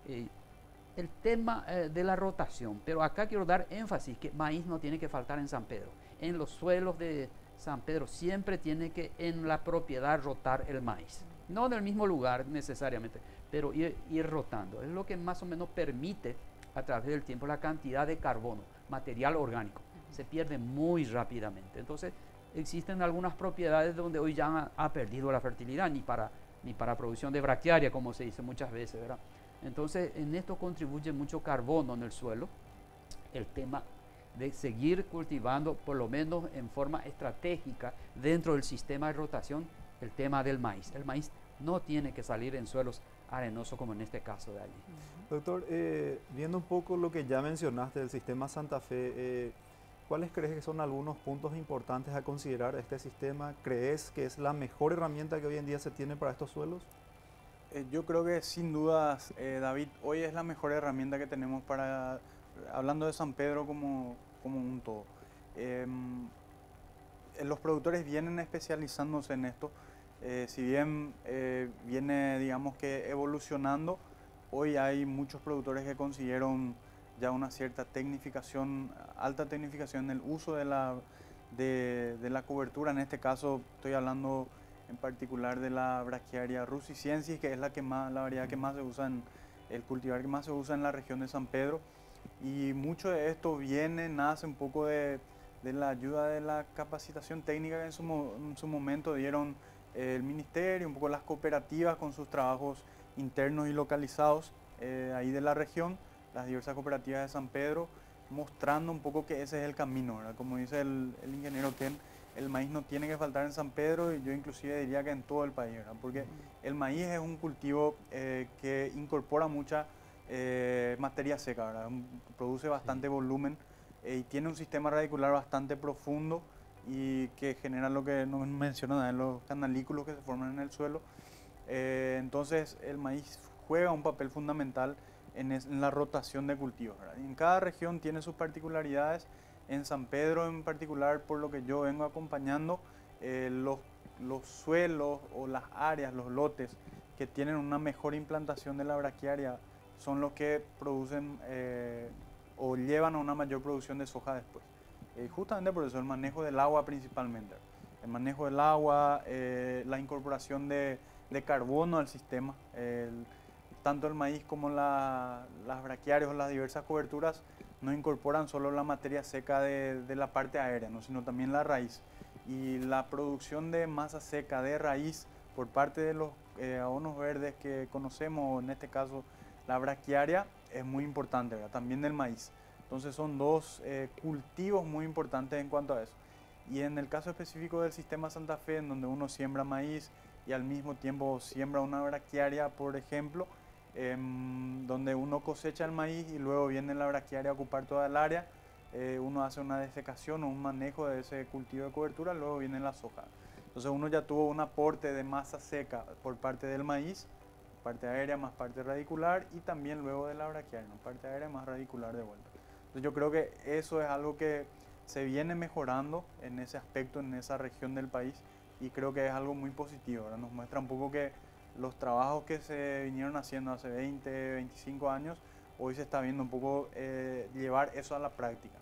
el tema de la rotación, pero acá quiero dar énfasis que maíz no tiene que faltar en San Pedro. En los suelos de San Pedro siempre tiene que en la propiedad rotar el maíz. No en el mismo lugar necesariamente, pero ir rotando. Es lo que más o menos permite a través del tiempo la cantidad de carbono, material orgánico. Se pierde muy rápidamente. Entonces existen algunas propiedades donde hoy ya ha perdido la fertilidad, ni para producción de braquiaria, como se dice muchas veces, ¿verdad? Entonces, en esto contribuye mucho carbono en el suelo, el tema de seguir cultivando, por lo menos en forma estratégica, dentro del sistema de rotación, el tema del maíz. El maíz no tiene que salir en suelos arenosos, como en este caso de allí. Doctor, viendo un poco lo que ya mencionaste del sistema Santa Fe, ¿cuáles crees que son algunos puntos importantes a considerar este sistema? ¿Crees que es la mejor herramienta que hoy en día se tiene para estos suelos? Yo creo que sin dudas, David, hoy es la mejor herramienta que tenemos para, hablando de San Pedro como un todo. Los productores vienen especializándose en esto, si bien viene, digamos que evolucionando, hoy hay muchos productores que consiguieron ya una cierta tecnificación, alta tecnificación en el uso de la cobertura. En este caso estoy hablando en particular de la Brachiaria russiciensis, que es la variedad que más se usa el cultivar que más se usa en la región de San Pedro. Y mucho de esto nace un poco de la ayuda de la capacitación técnica que en su momento dieron el ministerio, un poco las cooperativas con sus trabajos internos y localizados ahí de la región, las diversas cooperativas de San Pedro, mostrando un poco que ese es el camino, ¿verdad? Como dice el ingeniero Ken, el maíz no tiene que faltar en San Pedro, y yo inclusive diría que en todo el país, ¿verdad? Porque el maíz es un cultivo que incorpora mucha materia seca, ¿verdad? Produce bastante volumen y tiene un sistema radicular bastante profundo y que genera lo que nos mencionan, los canalículos que se forman en el suelo. Entonces el maíz juega un papel fundamental en la rotación de cultivos, ¿verdad? Y en cada región tiene sus particularidades. En San Pedro en particular, por lo que yo vengo acompañando, los suelos o las áreas, los lotes que tienen una mejor implantación de la braquiaria son los que producen o llevan a una mayor producción de soja después. Justamente por eso el manejo del agua principalmente. El manejo del agua, la incorporación de carbono al sistema, tanto el maíz como las braquiarias o las diversas coberturas no incorporan solo la materia seca de la parte aérea, ¿no? Sino también la raíz. Y la producción de masa seca de raíz por parte de los abonos verdes que conocemos, en este caso la braquiaria, es muy importante, ¿verdad? También del maíz. Entonces son dos cultivos muy importantes en cuanto a eso. Y en el caso específico del sistema Santa Fe, en donde uno siembra maíz y al mismo tiempo siembra una braquiaria, por ejemplo, donde uno cosecha el maíz y luego viene la braquiaria a ocupar toda el área, uno hace una desecación o un manejo de ese cultivo de cobertura, luego viene la soja. Entonces uno ya tuvo un aporte de masa seca por parte del maíz, parte aérea más parte radicular, y también luego de la braquiaria, ¿no? Parte aérea más radicular de vuelta. Entonces yo creo que eso es algo que se viene mejorando en ese aspecto, en esa región del país, y creo que es algo muy positivo. Ahora nos muestra un poco que los trabajos que se vinieron haciendo hace 20, 25 años, hoy se está viendo un poco llevar eso a la práctica.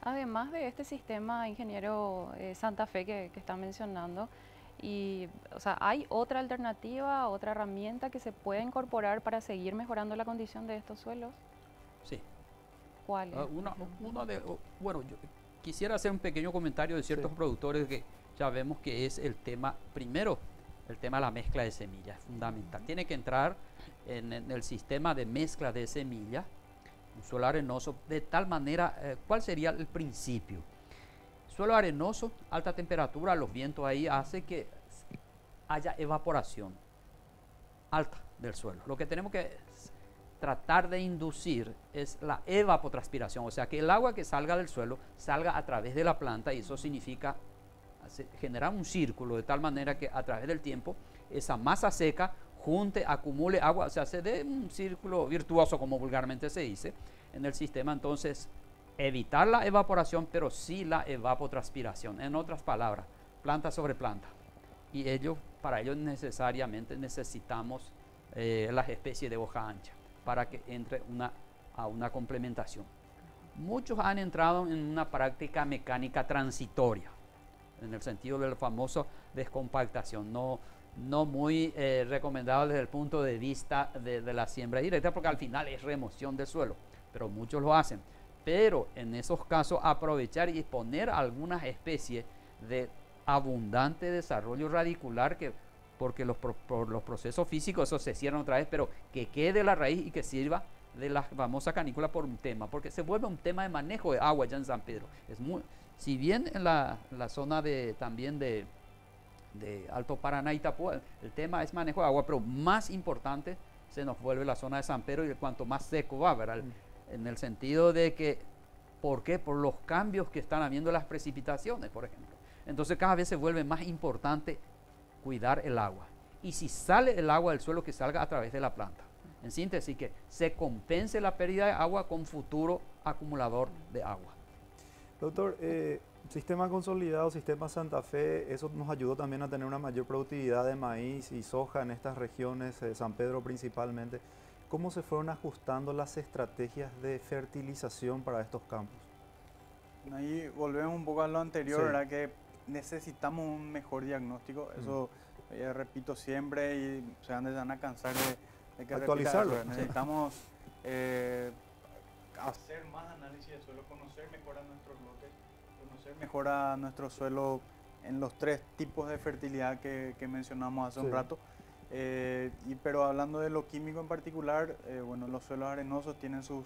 Además de este sistema, ingeniero Santa Fe que está mencionando, y, o sea, ¿hay otra alternativa, otra herramienta que se pueda incorporar para seguir mejorando la condición de estos suelos? Sí. ¿Cuál es? Bueno, yo quisiera hacer un pequeño comentario de ciertos productores que ya vemos que es el tema, primero, el tema de la mezcla de semillas, es fundamental. Tiene que entrar en el sistema de mezcla de semillas, un suelo arenoso, de tal manera, ¿cuál sería el principio? Suelo arenoso, alta temperatura, los vientos ahí hace que haya evaporación alta del suelo. Lo que tenemos que tratar de inducir es la evapotranspiración, o sea, que el agua que salga del suelo salga a través de la planta, y eso significa generar un círculo de tal manera que a través del tiempo esa masa seca junte, acumule agua, o sea, se dé un círculo virtuoso, como vulgarmente se dice, en el sistema. Entonces, evitar la evaporación, pero sí la evapotranspiración. En otras palabras, planta sobre planta. Y para ello necesariamente necesitamos las especies de hoja ancha para que entre a una complementación. Muchos han entrado en una práctica mecánica transitoria, en el sentido de la famosa descompactación, no muy recomendable desde el punto de vista de la siembra directa, porque al final es remoción del suelo, pero muchos lo hacen. Pero en esos casos aprovechar y poner algunas especies de abundante desarrollo radicular, porque por los procesos físicos eso se cierran otra vez, pero que quede la raíz y que sirva de la famosa canícula por un tema, porque se vuelve un tema de manejo de agua ya en San Pedro. Si bien en la zona también de Alto Paraná y Itapúa, el tema es manejo de agua, pero más importante se nos vuelve la zona de San Pedro, y cuanto más seco va, ¿verdad? En el sentido de que, ¿por qué? Por los cambios que están habiendo las precipitaciones, por ejemplo. Entonces cada vez se vuelve más importante cuidar el agua. Y si sale el agua del suelo, que salga a través de la planta. En síntesis, que se compense la pérdida de agua con futuro acumulador de agua. Doctor, sistema consolidado, sistema Santa Fe, eso nos ayudó también a tener una mayor productividad de maíz y soja en estas regiones, San Pedro principalmente. ¿Cómo se fueron ajustando las estrategias de fertilización para estos campos? Ahí volvemos un poco a lo anterior, sí. ¿Verdad? Que necesitamos un mejor diagnóstico. Eso repito siempre, y se van a cansar de que actualizarlo. Necesitamos hacer más análisis de suelo, conocer mejor a nuestros lotes, conocer mejor a nuestro suelo en los 3 tipos de fertilidad que mencionamos hace un rato. Pero hablando de lo químico en particular, bueno, los suelos arenosos tienen sus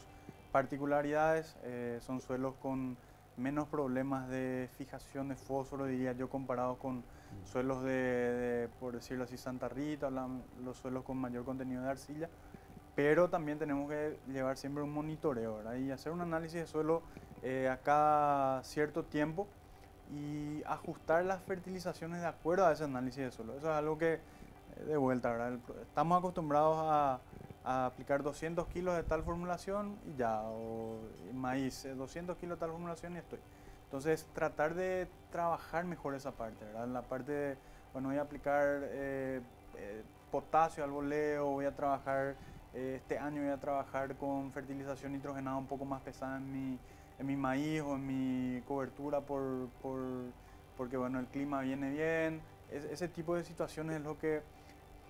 particularidades, son suelos con menos problemas de fijación de fósforo, diría yo, comparados con suelos por decirlo así, Santa Rita, los suelos con mayor contenido de arcilla, pero también tenemos que llevar siempre un monitoreo, ¿verdad? Y hacer un análisis de suelo a cada cierto tiempo y ajustar las fertilizaciones de acuerdo a ese análisis de suelo. Eso es algo que, de vuelta, ¿verdad? Estamos acostumbrados a aplicar 200 kilos de tal formulación y ya, o maíz, 200 kilos de tal formulación y estoy. Entonces, tratar de trabajar mejor esa parte, ¿verdad? La parte de, bueno, voy a aplicar potasio al voleo, voy a trabajar, este año voy a trabajar con fertilización nitrogenada un poco más pesada en mi maíz o en mi cobertura porque, bueno, el clima viene bien. Ese tipo de situaciones es lo que...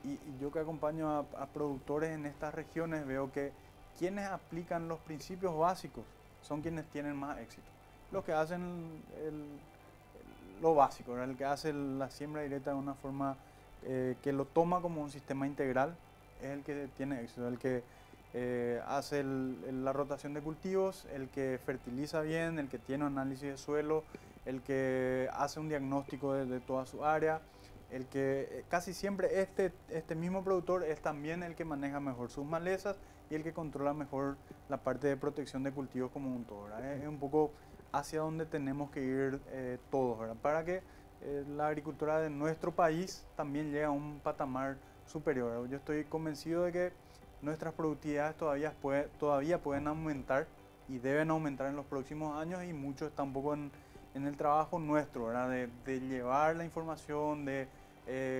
Y yo que acompaño a productores en estas regiones, veo que quienes aplican los principios básicos son quienes tienen más éxito. Los que hacen lo básico, ¿verdad? El que hace la siembra directa de una forma que lo toma como un sistema integral es el que tiene éxito, el que hace la rotación de cultivos, el que fertiliza bien, el que tiene análisis de suelo, el que hace un diagnóstico de toda su área. el que casi siempre este mismo productor es también el que maneja mejor sus malezas y el que controla mejor la parte de protección de cultivos como un todo, ¿verdad? Es un poco hacia donde tenemos que ir todos, ¿verdad? Para que la agricultura de nuestro país también llegue a un patamar superior, ¿verdad? Yo estoy convencido de que nuestras productividades todavía pueden aumentar y deben aumentar en los próximos años, y mucho está un poco en el trabajo nuestro, ¿verdad? De llevar la información, de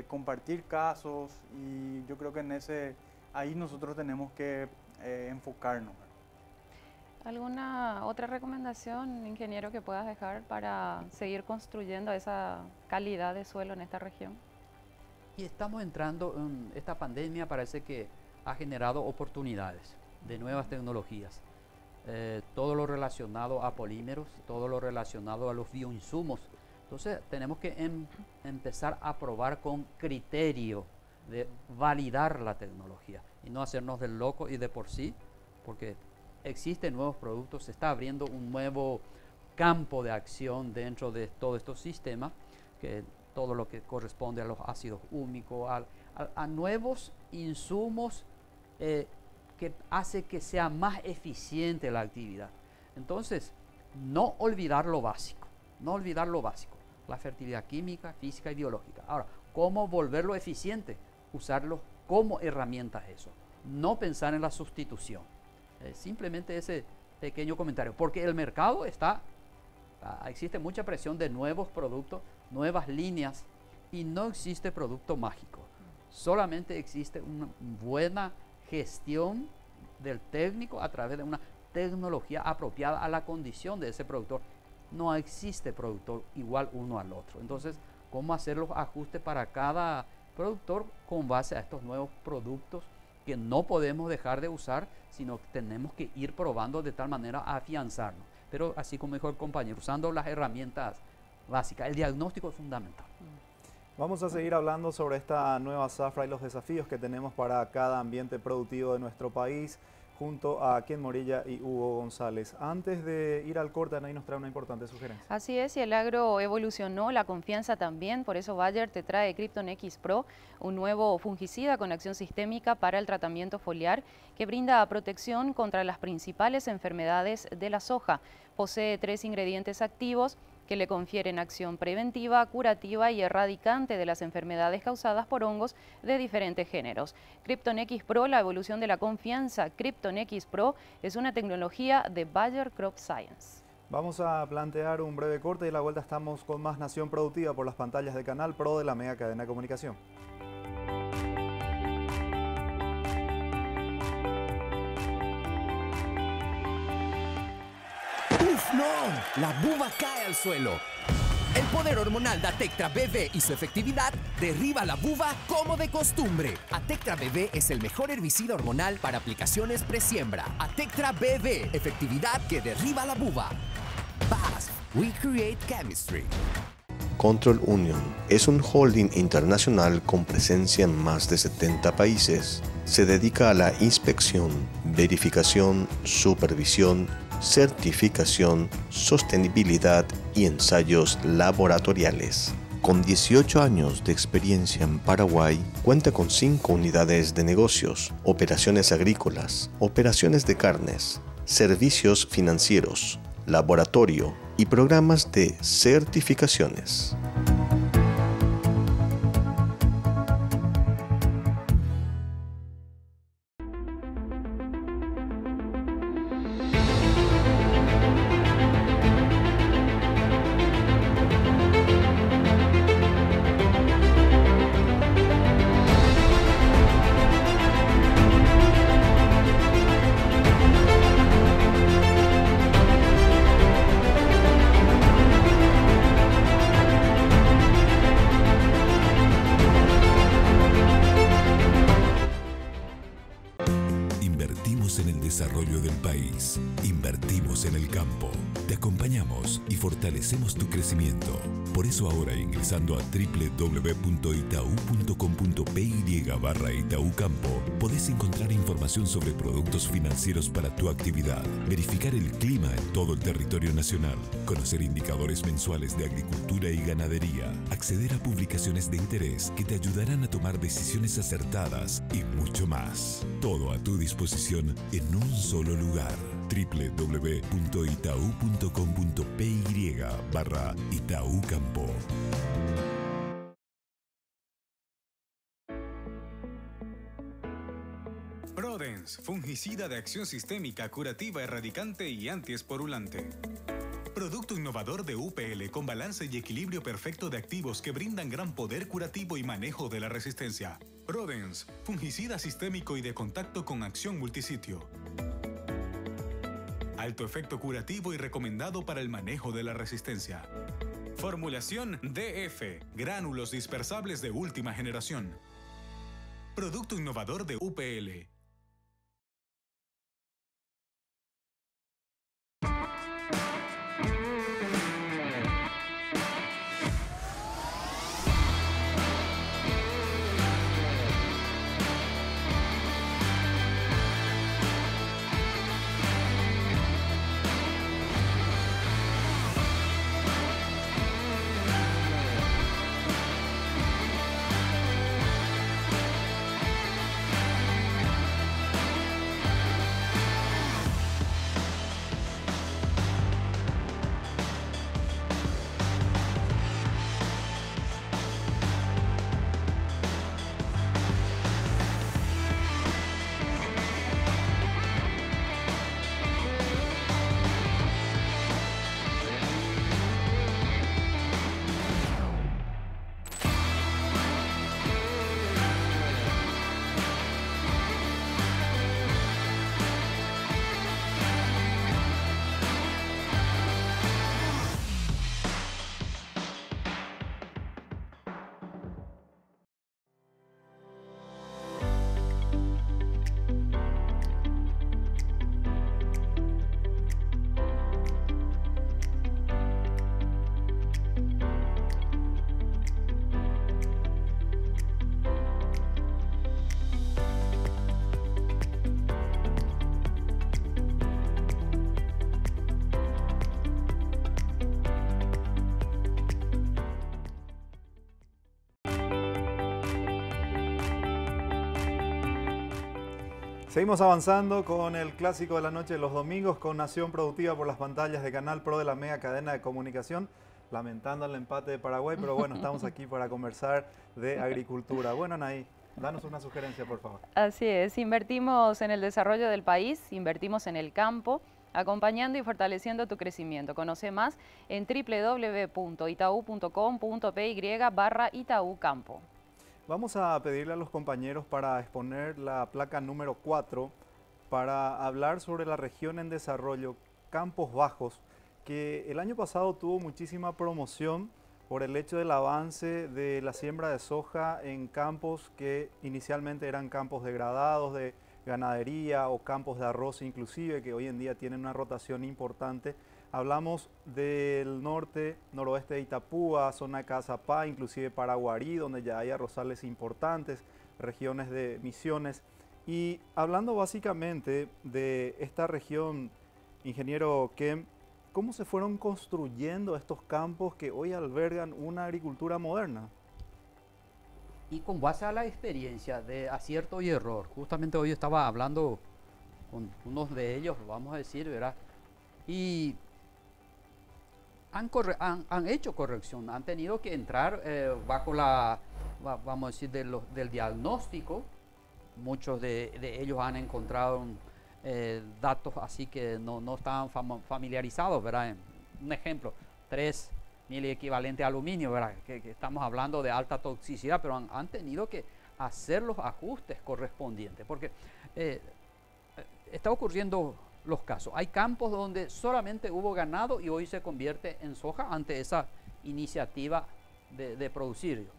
compartir casos, y yo creo que ahí nosotros tenemos que enfocarnos, ¿verdad? ¿Alguna otra recomendación, ingeniero, que puedas dejar para seguir construyendo esa calidad de suelo en esta región? Y estamos entrando en esta pandemia, parece que ha generado oportunidades de nuevas tecnologías. Todo lo relacionado a polímeros, todo lo relacionado a los bioinsumos. Entonces tenemos que empezar a probar con criterio de validar la tecnología y no hacernos del loco y de por sí, porque existen nuevos productos, se está abriendo un nuevo campo de acción dentro de todos estos sistemas, que todo lo que corresponde a los ácidos húmicos, a nuevos insumos que hace que sea más eficiente la actividad. Entonces, no olvidar lo básico, la fertilidad química, física y biológica. Ahora, ¿cómo volverlo eficiente? Usarlo como herramientas eso, no pensar en la sustitución. Simplemente ese pequeño comentario, porque el mercado existe mucha presión de nuevos productos, nuevas líneas, y no existe producto mágico. Solamente existe una buena gestión del técnico a través de una tecnología apropiada a la condición de ese productor. No existe productor igual uno al otro. Entonces, ¿cómo hacer los ajustes para cada productor con base a estos nuevos productos que no podemos dejar de usar, sino que tenemos que ir probando de tal manera a afianzarnos? Pero así como dijo el compañero, usando las herramientas básicas, el diagnóstico es fundamental. Vamos a seguir hablando sobre esta nueva zafra y los desafíos que tenemos para cada ambiente productivo de nuestro país, junto a Ken Morilla y Hugo González. Antes de ir al corte, Anaí nos trae una importante sugerencia. Así es, y el agro evolucionó, la confianza también, por eso Bayer te trae Krypton X Pro, un nuevo fungicida con acción sistémica para el tratamiento foliar que brinda protección contra las principales enfermedades de la soja. Posee 3 ingredientes activos que le confieren acción preventiva, curativa y erradicante de las enfermedades causadas por hongos de diferentes géneros. Krypton X Pro, la evolución de la confianza. Krypton X Pro es una tecnología de Bayer Crop Science. Vamos a plantear un breve corte y a la vuelta estamos con más Nación Productiva por las pantallas de Canal Pro de la Mega Cadena de Comunicación. ¡Uf, no! La buba cae al suelo. El poder hormonal de Atectra BV y su efectividad derriba la buba como de costumbre. Atectra BV es el mejor herbicida hormonal para aplicaciones presiembra. Atectra BV, efectividad que derriba la buba. BASF, we create chemistry. Control Union es un holding internacional con presencia en más de 70 países. Se dedica a la inspección, verificación, supervisión, certificación, sostenibilidad y ensayos laboratoriales. Con 18 años de experiencia en Paraguay, cuenta con 5 unidades de negocios, operaciones agrícolas, operaciones de carnes, servicios financieros, laboratorio y programas de certificaciones. desarrollo del país. Invertimos en el campo. Te acompañamos y fortalecemos tu crecimiento. Por eso ahora, ingresando a www.itau.com.py/Itaú Campo, podés encontrar información sobre productos financieros para tu actividad, verificar el clima en todo el territorio nacional, conocer indicadores mensuales de agricultura y ganadería, acceder a publicaciones de interés que te ayudarán a tomar decisiones acertadas y mucho más. Todo a tu disposición en un solo lugar. www.itau.com.py/Itaú Campo. Prodens, fungicida de acción sistémica, curativa, erradicante y antiesporulante. Producto innovador de UPL con balance y equilibrio perfecto de activos que brindan gran poder curativo y manejo de la resistencia. Prodens, fungicida sistémico y de contacto con acción multisitio. Alto efecto curativo y recomendado para el manejo de la resistencia. Formulación DF, gránulos dispersables de última generación. Producto innovador de UPL. Seguimos avanzando con el clásico de la noche de los domingos con Nación Productiva por las pantallas de Canal Pro de la mega cadena de comunicación. Lamentando el empate de Paraguay, pero bueno, estamos aquí para conversar de agricultura. Bueno, Anaí, danos una sugerencia, por favor. Así es, invertimos en el desarrollo del país, invertimos en el campo, acompañando y fortaleciendo tu crecimiento. Conoce más en www.itau.com.py/Itaú Campo. Vamos a pedirle a los compañeros para exponer la placa número 4 para hablar sobre la región en desarrollo, Campos Bajos, que el año pasado tuvo muchísima promoción por el hecho del avance de la siembra de soja en campos que inicialmente eran campos degradados de ganadería o campos de arroz inclusive, que hoy en día tienen una rotación importante. Hablamos del norte, noroeste de Itapúa, zona de Cazapá, inclusive Paraguarí, donde ya hay arrozales importantes, regiones de Misiones. Y hablando básicamente de esta región, ingeniero Kem, ¿cómo se fueron construyendo estos campos que hoy albergan una agricultura moderna? Y con base a la experiencia de acierto y error, justamente hoy estaba hablando con unos de ellos, vamos a decir, ¿verdad? Y han hecho corrección, han tenido que entrar bajo la, vamos a decir, del diagnóstico. Muchos de ellos han encontrado datos así que no estaban familiarizados, ¿verdad? Un ejemplo, 3 miliequivalente a aluminio, ¿verdad? Que estamos hablando de alta toxicidad, pero han tenido que hacer los ajustes correspondientes, porque está ocurriendo los casos. Hay campos donde solamente hubo ganado y hoy se convierte en soja ante esa iniciativa de producir.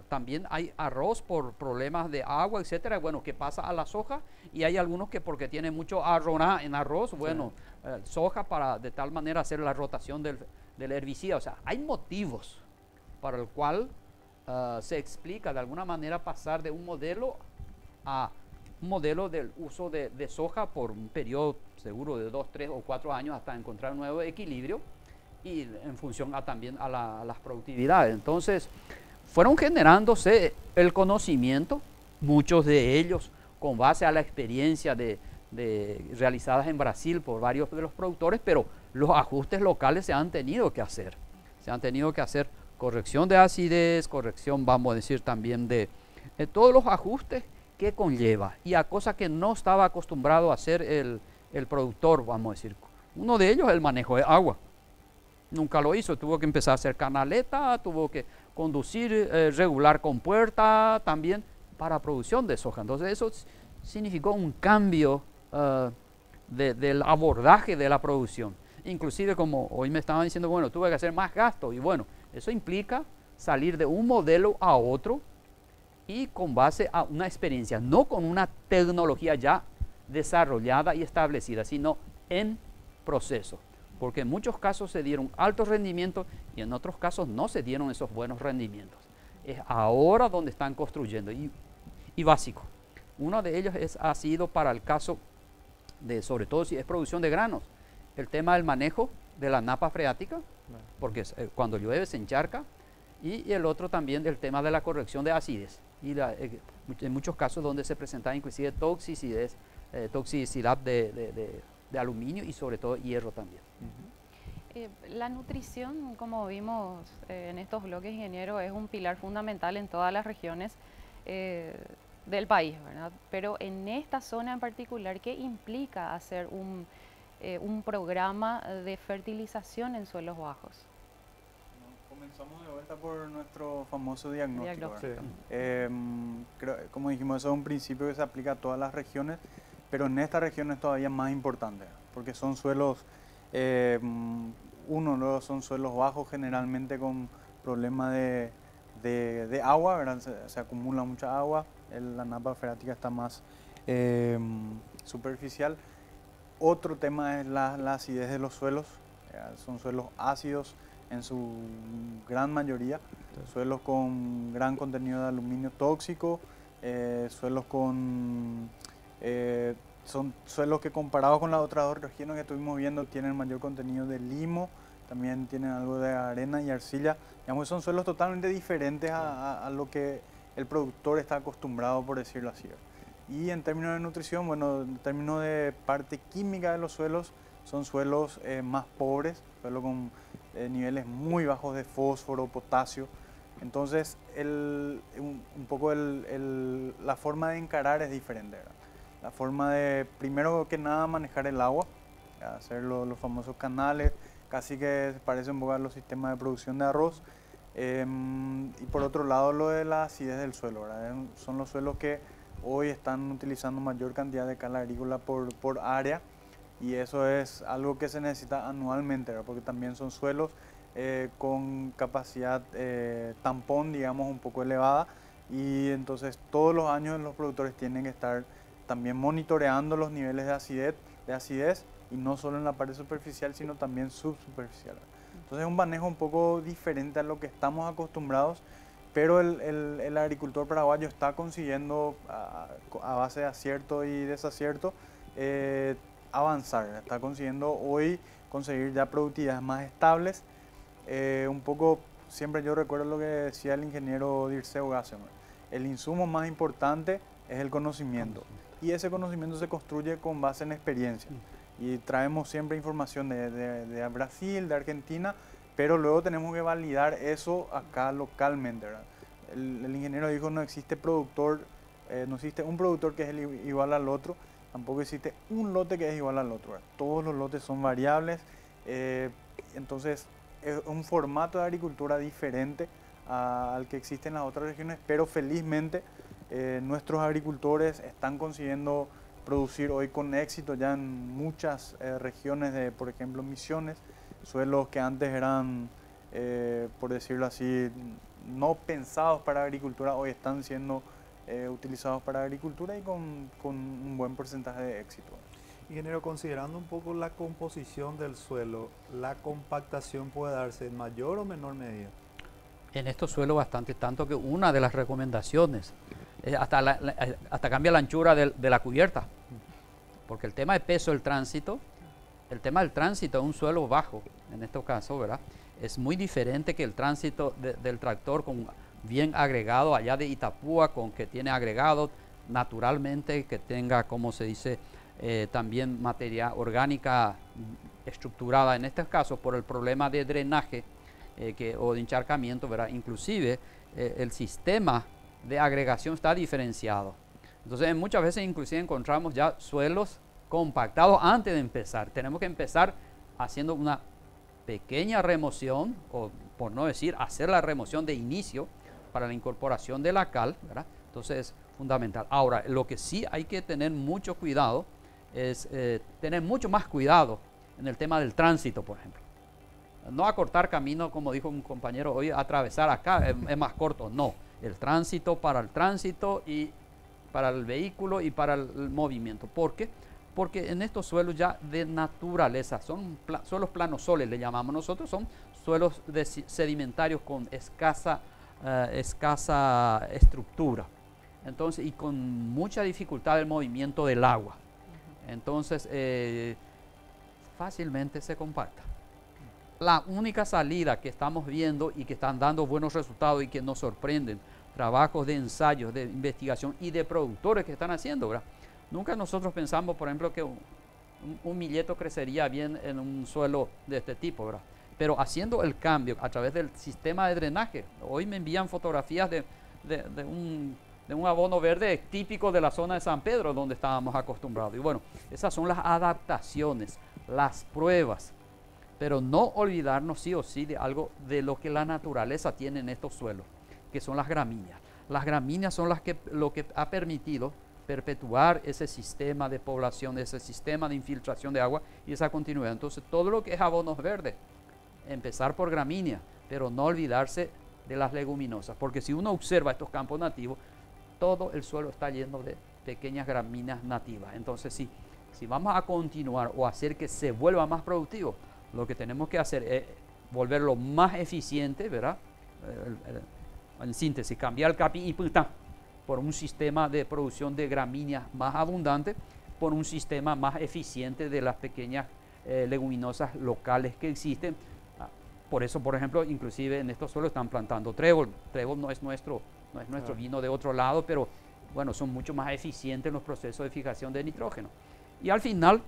También hay arroz por problemas de agua, etcétera, bueno, que pasa a la soja, y hay algunos que porque tienen mucho arroná en arroz, bueno, soja para de tal manera hacer la rotación del herbicida. O sea, hay motivos para el cual se explica de alguna manera pasar de un modelo a un modelo del uso de soja por un periodo seguro de 2, 3 o 4 años hasta encontrar un nuevo equilibrio, y en función también a las productividades. Entonces, fueron generándose el conocimiento, muchos de ellos con base a la experiencia realizadas en Brasil por varios de los productores, pero los ajustes locales se han tenido que hacer. Se han tenido que hacer corrección de acidez, corrección, vamos a decir, también de todos los ajustes que conlleva, y a cosas que no estaba acostumbrado a hacer el productor, vamos a decir. Uno de ellos es el manejo de agua. Nunca lo hizo, tuvo que empezar a hacer canaleta, tuvo que conducir regular compuerta también para producción de soja. Entonces eso significó un cambio del abordaje de la producción. Inclusive, como hoy me estaban diciendo, bueno, tuve que hacer más gasto, y bueno, eso implica salir de un modelo a otro y con base a una experiencia, no con una tecnología ya desarrollada y establecida, sino en proceso. Porque en muchos casos se dieron altos rendimientos y en otros casos no se dieron esos buenos rendimientos. Es ahora donde están construyendo. Y básico, uno de ellos ha sido para el caso de, sobre todo si es producción de granos, el tema del manejo de la napa freática, porque cuando llueve se encharca, y el otro también del tema de la corrección de acidez. Y en muchos casos donde se presenta inclusive toxicidad de aluminio y sobre todo hierro también. La nutrición, como vimos en estos bloques, ingeniero, es un pilar fundamental en todas las regiones del país, ¿verdad? Pero en esta zona en particular, ¿qué implica hacer un programa de fertilización en suelos bajos? Comenzamos de vuelta por nuestro famoso diagnóstico. Sí. Como dijimos, eso es un principio que se aplica a todas las regiones, pero en esta región es todavía más importante, porque son suelos, luego son suelos bajos generalmente con problemas de agua, ¿verdad? Se acumula mucha agua, la napa freática está más superficial. Otro tema es la acidez de los suelos, son suelos ácidos en su gran mayoría, suelos con gran contenido de aluminio tóxico, suelos son suelos que comparados con las otras dos regiones que estuvimos viendo tienen mayor contenido de limo, también tienen algo de arena y arcilla. Digamos, son suelos totalmente diferentes a lo que el productor está acostumbrado, por decirlo así. Y en términos de nutrición, bueno, en términos de parte química de los suelos, son suelos más pobres, suelos con niveles muy bajos de fósforo, potasio. Entonces, un poco la forma de encarar es diferente, ¿verdad? La forma de, primero que nada, manejar el agua, hacer los famosos canales, casi que se parece un poco a los sistemas de producción de arroz. Y por otro lado, lo de la acidez del suelo, ¿verdad? Son los suelos que hoy están utilizando mayor cantidad de cal agrícola por área, y eso es algo que se necesita anualmente, ¿verdad? Porque también son suelos con capacidad tampón, digamos, un poco elevada, y entonces todos los años los productores tienen que estar también monitoreando los niveles de acidez, y no solo en la parte superficial, sino también subsuperficial. Entonces es un manejo un poco diferente a lo que estamos acostumbrados, pero el agricultor paraguayo está consiguiendo, a base de acierto y desacierto, avanzar. Está consiguiendo hoy conseguir ya productividades más estables. Un poco, siempre yo recuerdo lo que decía el ingeniero Dirceu Gassemer, el insumo más importante es el conocimiento, y ese conocimiento se construye con base en experiencia. Y traemos siempre información de Brasil, de Argentina, pero luego tenemos que validar eso acá localmente, ¿verdad? El ingeniero dijo, no existe no existe un productor que es igual al otro, tampoco existe un lote que es igual al otro, ¿verdad? Todos los lotes son variables, entonces es un formato de agricultura diferente al que existe en las otras regiones, pero felizmente nuestros agricultores están consiguiendo producir hoy con éxito ya en muchas regiones de, por ejemplo, Misiones, suelos que antes eran, por decirlo así, no pensados para agricultura hoy están siendo utilizados para agricultura y con un buen porcentaje de éxito. Ingeniero, considerando un poco la composición del suelo, ¿la compactación puede darse en mayor o menor medida? En estos suelos bastante, tanto que una de las recomendaciones hasta cambia la anchura de la cubierta, porque el tema de peso del tránsito, el tema del tránsito de un suelo bajo, en este caso, ¿verdad?, es muy diferente que el tránsito del tractor con bien agregado allá de Itapúa, con que tiene agregado naturalmente, que tenga, como se dice, también materia orgánica estructurada, en este caso por el problema de drenaje o de encharcamiento, ¿verdad? Inclusive el sistema de agregación está diferenciado. Entonces muchas veces inclusive encontramos ya suelos compactados antes de empezar. Tenemos que empezar haciendo una pequeña remoción, o por no decir hacer la remoción de inicio para la incorporación de la cal, ¿verdad? Entonces es fundamental. Ahora, lo que sí hay que tener mucho cuidado es tener mucho más cuidado en el tema del tránsito, por ejemplo. No acortar camino, como dijo un compañero hoy, atravesar acá es más corto, no. El tránsito para el tránsito y para el vehículo y para el movimiento. ¿Por qué? Porque en estos suelos ya de naturaleza, son suelos planosoles, le llamamos nosotros, son suelos sedimentarios con escasa estructura. Entonces, y con mucha dificultad del movimiento del agua. Entonces, fácilmente se compacta. La única salida que estamos viendo y que están dando buenos resultados y que nos sorprenden, trabajos de ensayos, de investigación y de productores que están haciendo, ¿verdad? Nunca nosotros pensamos, por ejemplo, que un milletto crecería bien en un suelo de este tipo, ¿verdad? Pero haciendo el cambio a través del sistema de drenaje, hoy me envían fotografías de un abono verde típico de la zona de San Pedro, donde estábamos acostumbrados. Y bueno, esas son las adaptaciones, las pruebas, pero no olvidarnos sí o sí de algo de lo que la naturaleza tiene en estos suelos, que son las gramíneas. Las gramíneas son lo que ha permitido perpetuar ese sistema de población, ese sistema de infiltración de agua y esa continuidad. Entonces, todo lo que es abonos verdes, empezar por gramínea, pero no olvidarse de las leguminosas, porque si uno observa estos campos nativos, todo el suelo está lleno de pequeñas gramíneas nativas. Entonces, si vamos a continuar o hacer que se vuelva más productivo, lo que tenemos que hacer es volverlo más eficiente, ¿verdad? En síntesis, cambiar el capi y putá por un sistema de producción de gramíneas más abundante, por un sistema más eficiente de las pequeñas leguminosas locales que existen. Por eso, por ejemplo, inclusive en estos suelos están plantando trébol. Trébol no es nuestro vino de otro lado, pero bueno, son mucho más eficientes en los procesos de fijación de nitrógeno. Y al final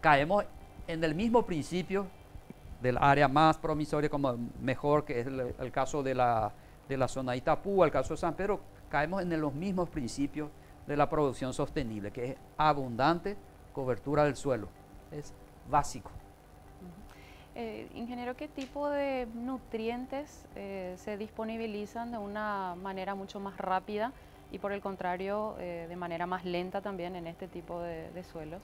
caemos en el mismo principio del área más promisoria, como mejor, que es el caso de la zona de Itapúa, el caso de San Pedro, caemos en los mismos principios de la producción sostenible, que es abundante cobertura del suelo. Es básico. Ingeniero, ¿qué tipo de nutrientes se disponibilizan de una manera mucho más rápida y por el contrario de manera más lenta también en este tipo de suelos?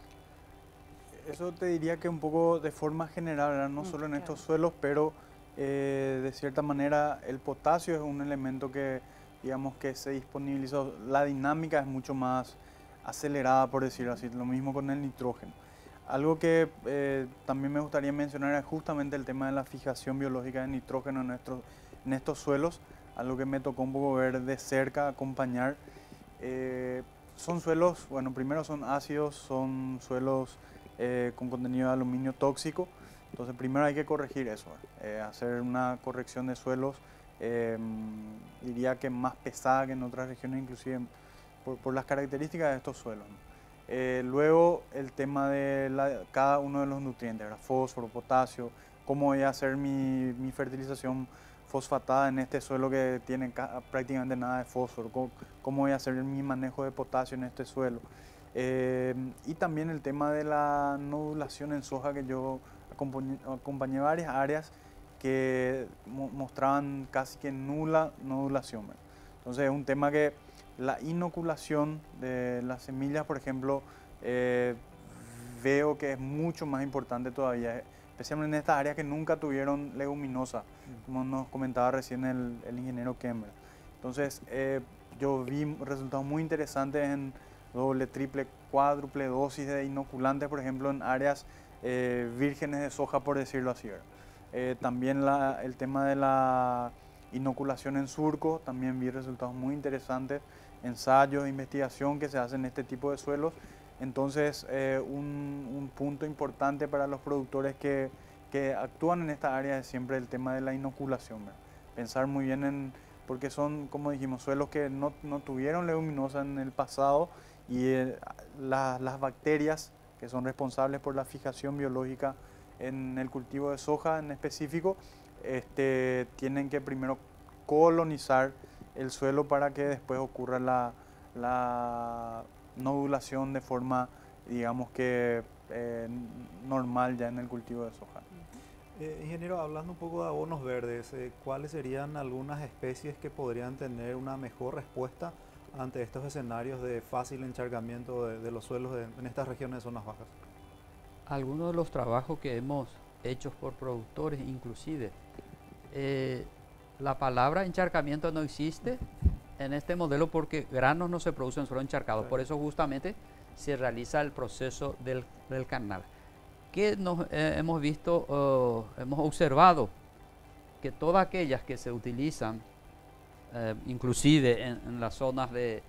Eso te diría que un poco de forma general, ¿verdad? No solo en estos suelos, pero de cierta manera el potasio es un elemento que, digamos, que se disponibiliza, la dinámica es mucho más acelerada, por decirlo así, lo mismo con el nitrógeno. Algo que también me gustaría mencionar es justamente el tema de la fijación biológica de nitrógeno en estos suelos, algo que me tocó un poco ver de cerca, acompañar. Son suelos, bueno, primero son ácidos, son suelos con contenido de aluminio tóxico, entonces primero hay que corregir eso, hacer una corrección de suelos, diría que más pesada que en otras regiones, inclusive por las características de estos suelos, ¿no? Luego el tema de cada uno de los nutrientes, ¿verdad? Fósforo, potasio, cómo voy a hacer mi fertilización fosfatada en este suelo que tiene prácticamente nada de fósforo, cómo voy a hacer mi manejo de potasio en este suelo. Y también el tema de la nodulación en soja, que yo acompañé varias áreas que mostraban casi que nula nodulación, ¿verdad? Entonces es un tema que la inoculación de las semillas, por ejemplo, veo que es mucho más importante todavía. especialmente en estas áreas que nunca tuvieron leguminosa, como nos comentaba recién el ingeniero Kemmer. Entonces, yo vi resultados muy interesantes en doble, triple, cuádruple dosis de inoculantes, por ejemplo, en áreas vírgenes de soja, por decirlo así. También el tema de la inoculación en surco, también vi resultados muy interesantes, ensayos de investigación que se hacen en este tipo de suelos. Entonces, un punto importante para los productores que actúan en esta área es siempre el tema de la inoculación, ¿verdad? Pensar muy bien porque son, como dijimos, suelos que no tuvieron leguminosa en el pasado y las bacterias que son responsables por la fijación biológica en el cultivo de soja en específico, tienen que primero colonizar el suelo para que después ocurra la nodulación de forma, digamos que normal ya en el cultivo de soja. Ingeniero, hablando un poco de abonos verdes, ¿cuáles serían algunas especies que podrían tener una mejor respuesta ante estos escenarios de fácil encharcamiento de los suelos en estas regiones de zonas bajas? Algunos de los trabajos que hemos hecho por productores, inclusive, la palabra encharcamiento no existe en este modelo porque granos no se producen solo encharcados. Por eso justamente se realiza el proceso del canal. Que hemos visto, hemos observado que todas aquellas que se utilizan, inclusive en las zonas de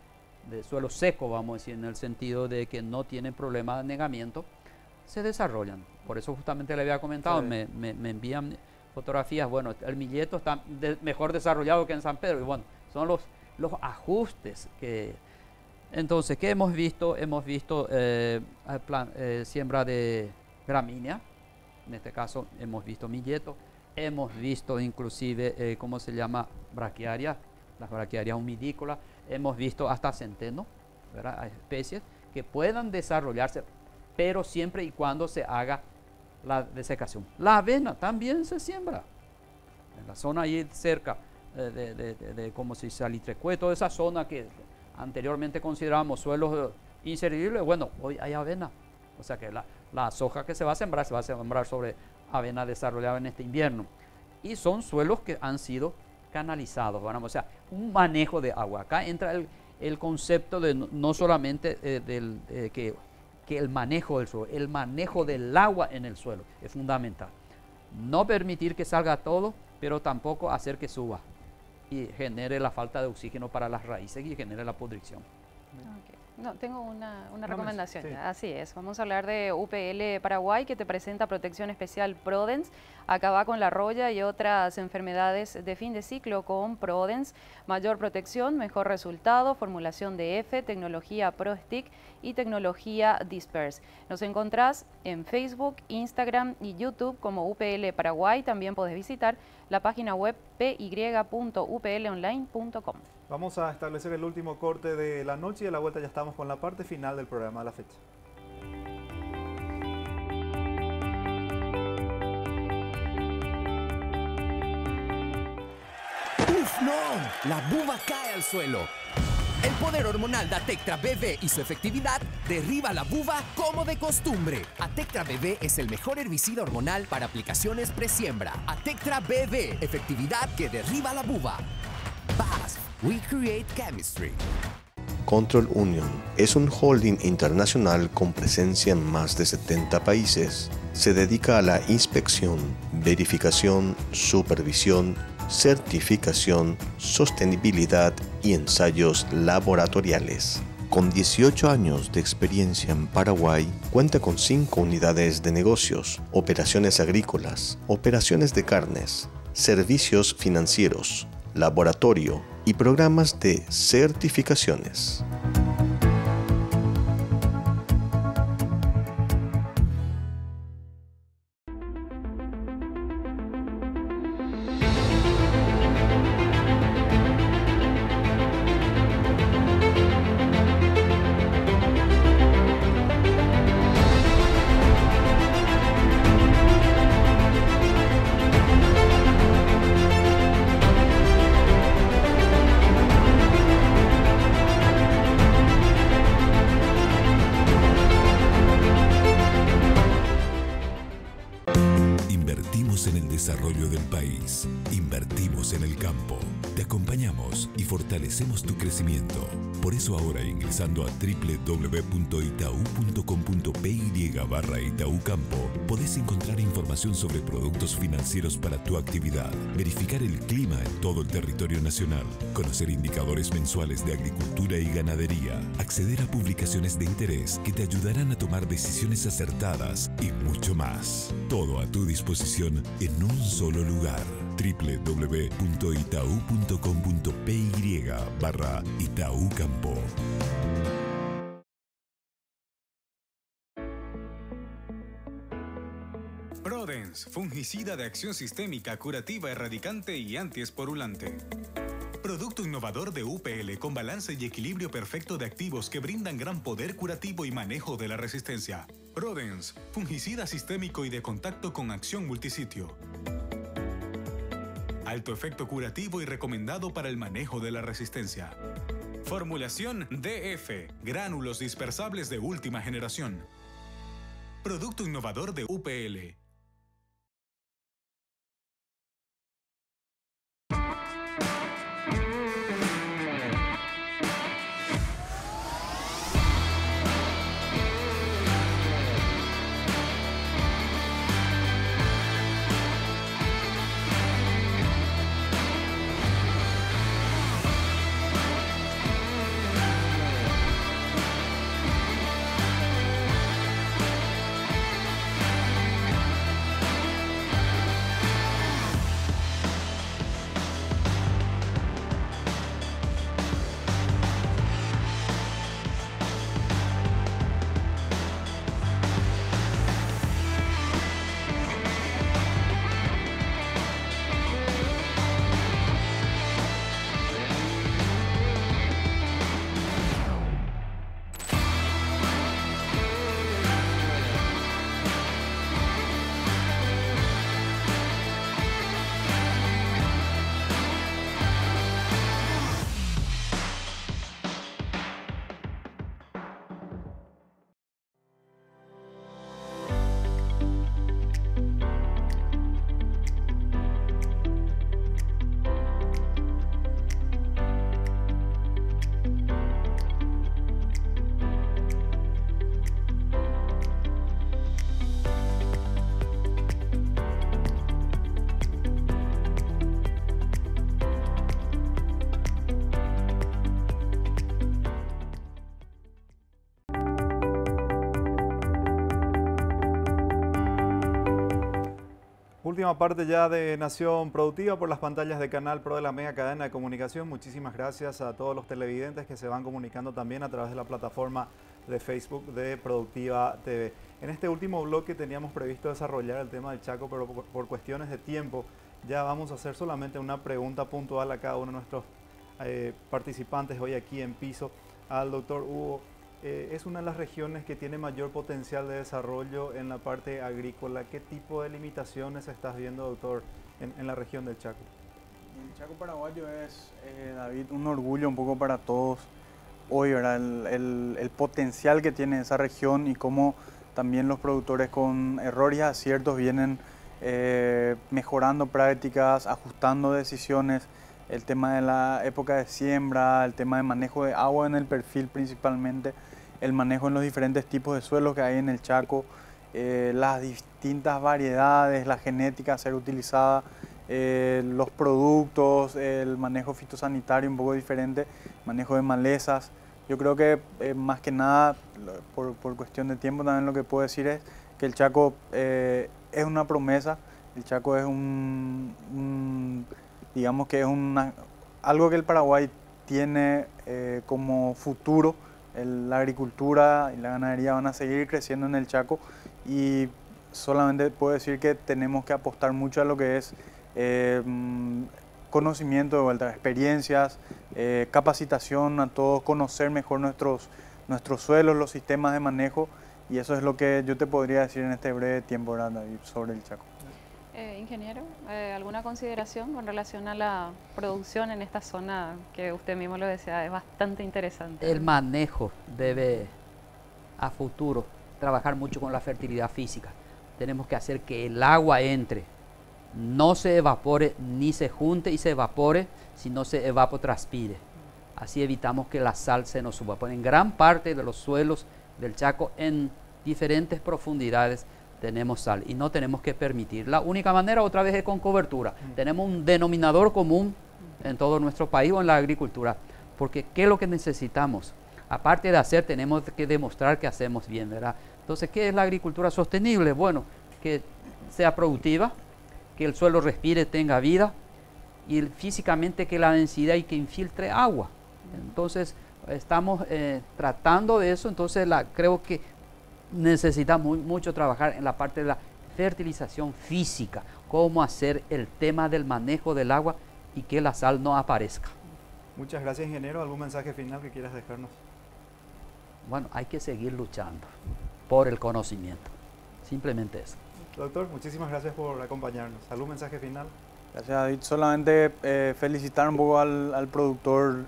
suelo seco, vamos a decir, en el sentido de que no tienen problema de anegamiento, se desarrollan. Por eso justamente le había comentado, sí. me envían fotografías, bueno, el Mileto está mejor desarrollado que en San Pedro, y bueno, son los ajustes que... Entonces, ¿qué hemos visto? Hemos visto siembra de gramínea, en este caso hemos visto Mileto, hemos visto inclusive, ¿cómo se llama? Braquiaria, las braquiarias humidícolas, hemos visto hasta centeno, ¿verdad? Hay especies que puedan desarrollarse, pero siempre y cuando se haga la desecación. La avena también se siembra, en la zona ahí cerca como si Salitrecue, toda esa zona que anteriormente considerábamos suelos inservibles, bueno, hoy hay avena, o sea que la soja que se va a sembrar sobre avena desarrollada en este invierno, y son suelos que han sido canalizados, ¿verdad? O sea, un manejo de agua. Acá entra el concepto de no solamente que el manejo del suelo, el manejo del agua en el suelo es fundamental. No permitir que salga todo, pero tampoco hacer que suba y genere la falta de oxígeno para las raíces y genere la pudrición. Okay. No, tengo una recomendación. Sí. Así es, vamos a hablar de UPL Paraguay, que te presenta protección especial Prodens. Acaba con la roya y otras enfermedades de fin de ciclo con Prodens. Mayor protección, mejor resultado, formulación de F, tecnología ProStick y tecnología Disperse. Nos encontrás en Facebook, Instagram y YouTube como UPL Paraguay. También podés visitar la página web py.uplonline.com. Vamos a establecer el último corte de la noche y a la vuelta ya estamos con la parte final del programa de la fecha. ¡Uf, no! La buba cae al suelo. El poder hormonal de Atectra BV y su efectividad derriba la buba como de costumbre. Atectra BV es el mejor herbicida hormonal para aplicaciones presiembra. Atectra BV, efectividad que derriba la buba. BASF, we create chemistry. Control Union es un holding internacional con presencia en más de 70 países. Se dedica a la inspección, verificación, supervisión, certificación, sostenibilidad y ensayos laboratoriales. Con 18 años de experiencia en Paraguay, cuenta con 5 unidades de negocios, operaciones agrícolas, operaciones de carnes, servicios financieros, laboratorio y programas de certificaciones. fortalecemos tu crecimiento. Por eso ahora, ingresando a www.itau.com.py/Itaú podés encontrar información sobre productos financieros para tu actividad, verificar el clima en todo el territorio nacional, conocer indicadores mensuales de agricultura y ganadería, acceder a publicaciones de interés que te ayudarán a tomar decisiones acertadas y mucho más. Todo a tu disposición en un solo lugar. www.itau.com.py/Itaú Campo. Prodens, fungicida de acción sistémica, curativa, erradicante y antiesporulante. Producto innovador de UPL con balance y equilibrio perfecto de activos que brindan gran poder curativo y manejo de la resistencia. Prodens, fungicida sistémico y de contacto con acción multisitio. Alto efecto curativo y recomendado para el manejo de la resistencia. Formulación DF, gránulos dispersables de última generación. Producto innovador de UPL. Última parte ya de Nación Productiva por las pantallas de Canal Pro de la Mega Cadena de Comunicación. Muchísimas gracias a todos los televidentes que se van comunicando también a través de la plataforma de Facebook de Productiva TV. En este último bloque teníamos previsto desarrollar el tema del Chaco, pero por cuestiones de tiempo ya vamos a hacer solamente una pregunta puntual a cada uno de nuestros participantes hoy aquí en piso. Al doctor Hugo, es una de las regiones que tiene mayor potencial de desarrollo en la parte agrícola. ¿Qué tipo de limitaciones estás viendo, doctor, en la región del Chaco? El Chaco paraguayo es, David, un orgullo un poco para todos hoy, ¿verdad? El potencial que tiene esa región y cómo también los productores con errores y aciertos vienen mejorando prácticas, ajustando decisiones. El tema de la época de siembra, el tema de manejo de agua en el perfil principalmente, el manejo en los diferentes tipos de suelos que hay en el Chaco, las distintas variedades, la genética a ser utilizada, los productos, el manejo fitosanitario un poco diferente, manejo de malezas. Yo creo que más que nada, por cuestión de tiempo también lo que puedo decir es que el Chaco es una promesa, el Chaco es digamos que es algo que el Paraguay tiene como futuro. La agricultura y la ganadería van a seguir creciendo en el Chaco y solamente puedo decir que tenemos que apostar mucho a lo que es conocimiento de vuelta, experiencias, capacitación a todos, conocer mejor nuestros suelos, los sistemas de manejo, y eso es lo que yo te podría decir en este breve tiempo, ¿verdad, David, sobre el Chaco. Ingeniero, ¿alguna consideración con relación a la producción en esta zona que usted mismo lo decía, es bastante interesante? El manejo debe a futuro trabajar mucho con la fertilidad física. Tenemos que hacer que el agua entre, no se evapore, ni se junte y se evapore, sino se evapotranspire. Así evitamos que la sal se nos suba. Pues en gran parte de los suelos del Chaco, en diferentes profundidades, tenemos sal y no tenemos que permitir. La única manera otra vez es con cobertura. Tenemos un denominador común en todo nuestro país o en la agricultura, porque ¿qué es lo que necesitamos? Aparte de hacer, tenemos que demostrar que hacemos bien, ¿verdad? Entonces, ¿qué es la agricultura sostenible? Bueno, que sea productiva, que el suelo respire, tenga vida, y físicamente que la densidad y que infiltre agua. Entonces, estamos tratando de eso. Entonces, creo que necesitamos mucho trabajar en la parte de la fertilización física, cómo hacer el tema del manejo del agua y que la sal no aparezca. Muchas gracias, ingeniero. ¿Algún mensaje final que quieras dejarnos? Bueno, hay que seguir luchando por el conocimiento. Simplemente eso. Doctor, muchísimas gracias por acompañarnos. ¿Algún mensaje final? Gracias, David. Solamente felicitar un poco al productor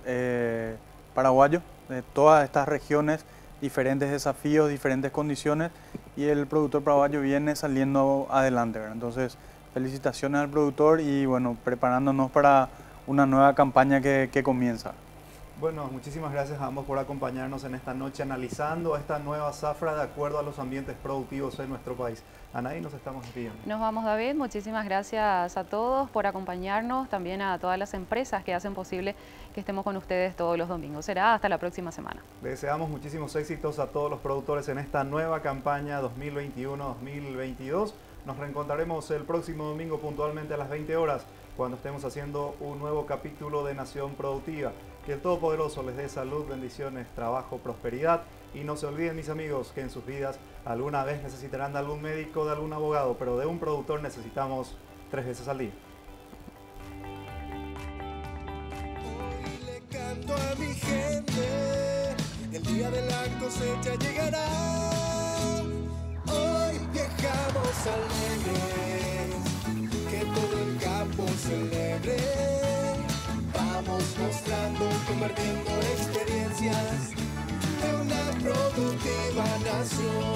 paraguayo de todas estas regiones, diferentes desafíos, diferentes condiciones, y el productor paraguayo viene saliendo adelante, ¿verdad? Entonces, felicitaciones al productor y bueno, preparándonos para una nueva campaña que comienza. Bueno, muchísimas gracias a ambos por acompañarnos en esta noche analizando esta nueva zafra de acuerdo a los ambientes productivos en nuestro país. Anaí, nos estamos despidiendo. Nos vamos, David. Muchísimas gracias a todos por acompañarnos, también a todas las empresas que hacen posible que estemos con ustedes todos los domingos. Será hasta la próxima semana. Le deseamos muchísimos éxitos a todos los productores en esta nueva campaña 2021-2022. Nos reencontraremos el próximo domingo puntualmente a las 20 horas cuando estemos haciendo un nuevo capítulo de Nación Productiva. Que el Todopoderoso les dé salud, bendiciones, trabajo, prosperidad. Y no se olviden, mis amigos, que en sus vidas alguna vez necesitarán de algún médico, de algún abogado, pero de un productor necesitamos 3 veces al día. Hoy le canto a mi gente, el día de la cosecha llegará. Hoy viajamos alegres, que todo el campo celebre. Vamos mostrando, compartiendo experiencias de una productiva nación.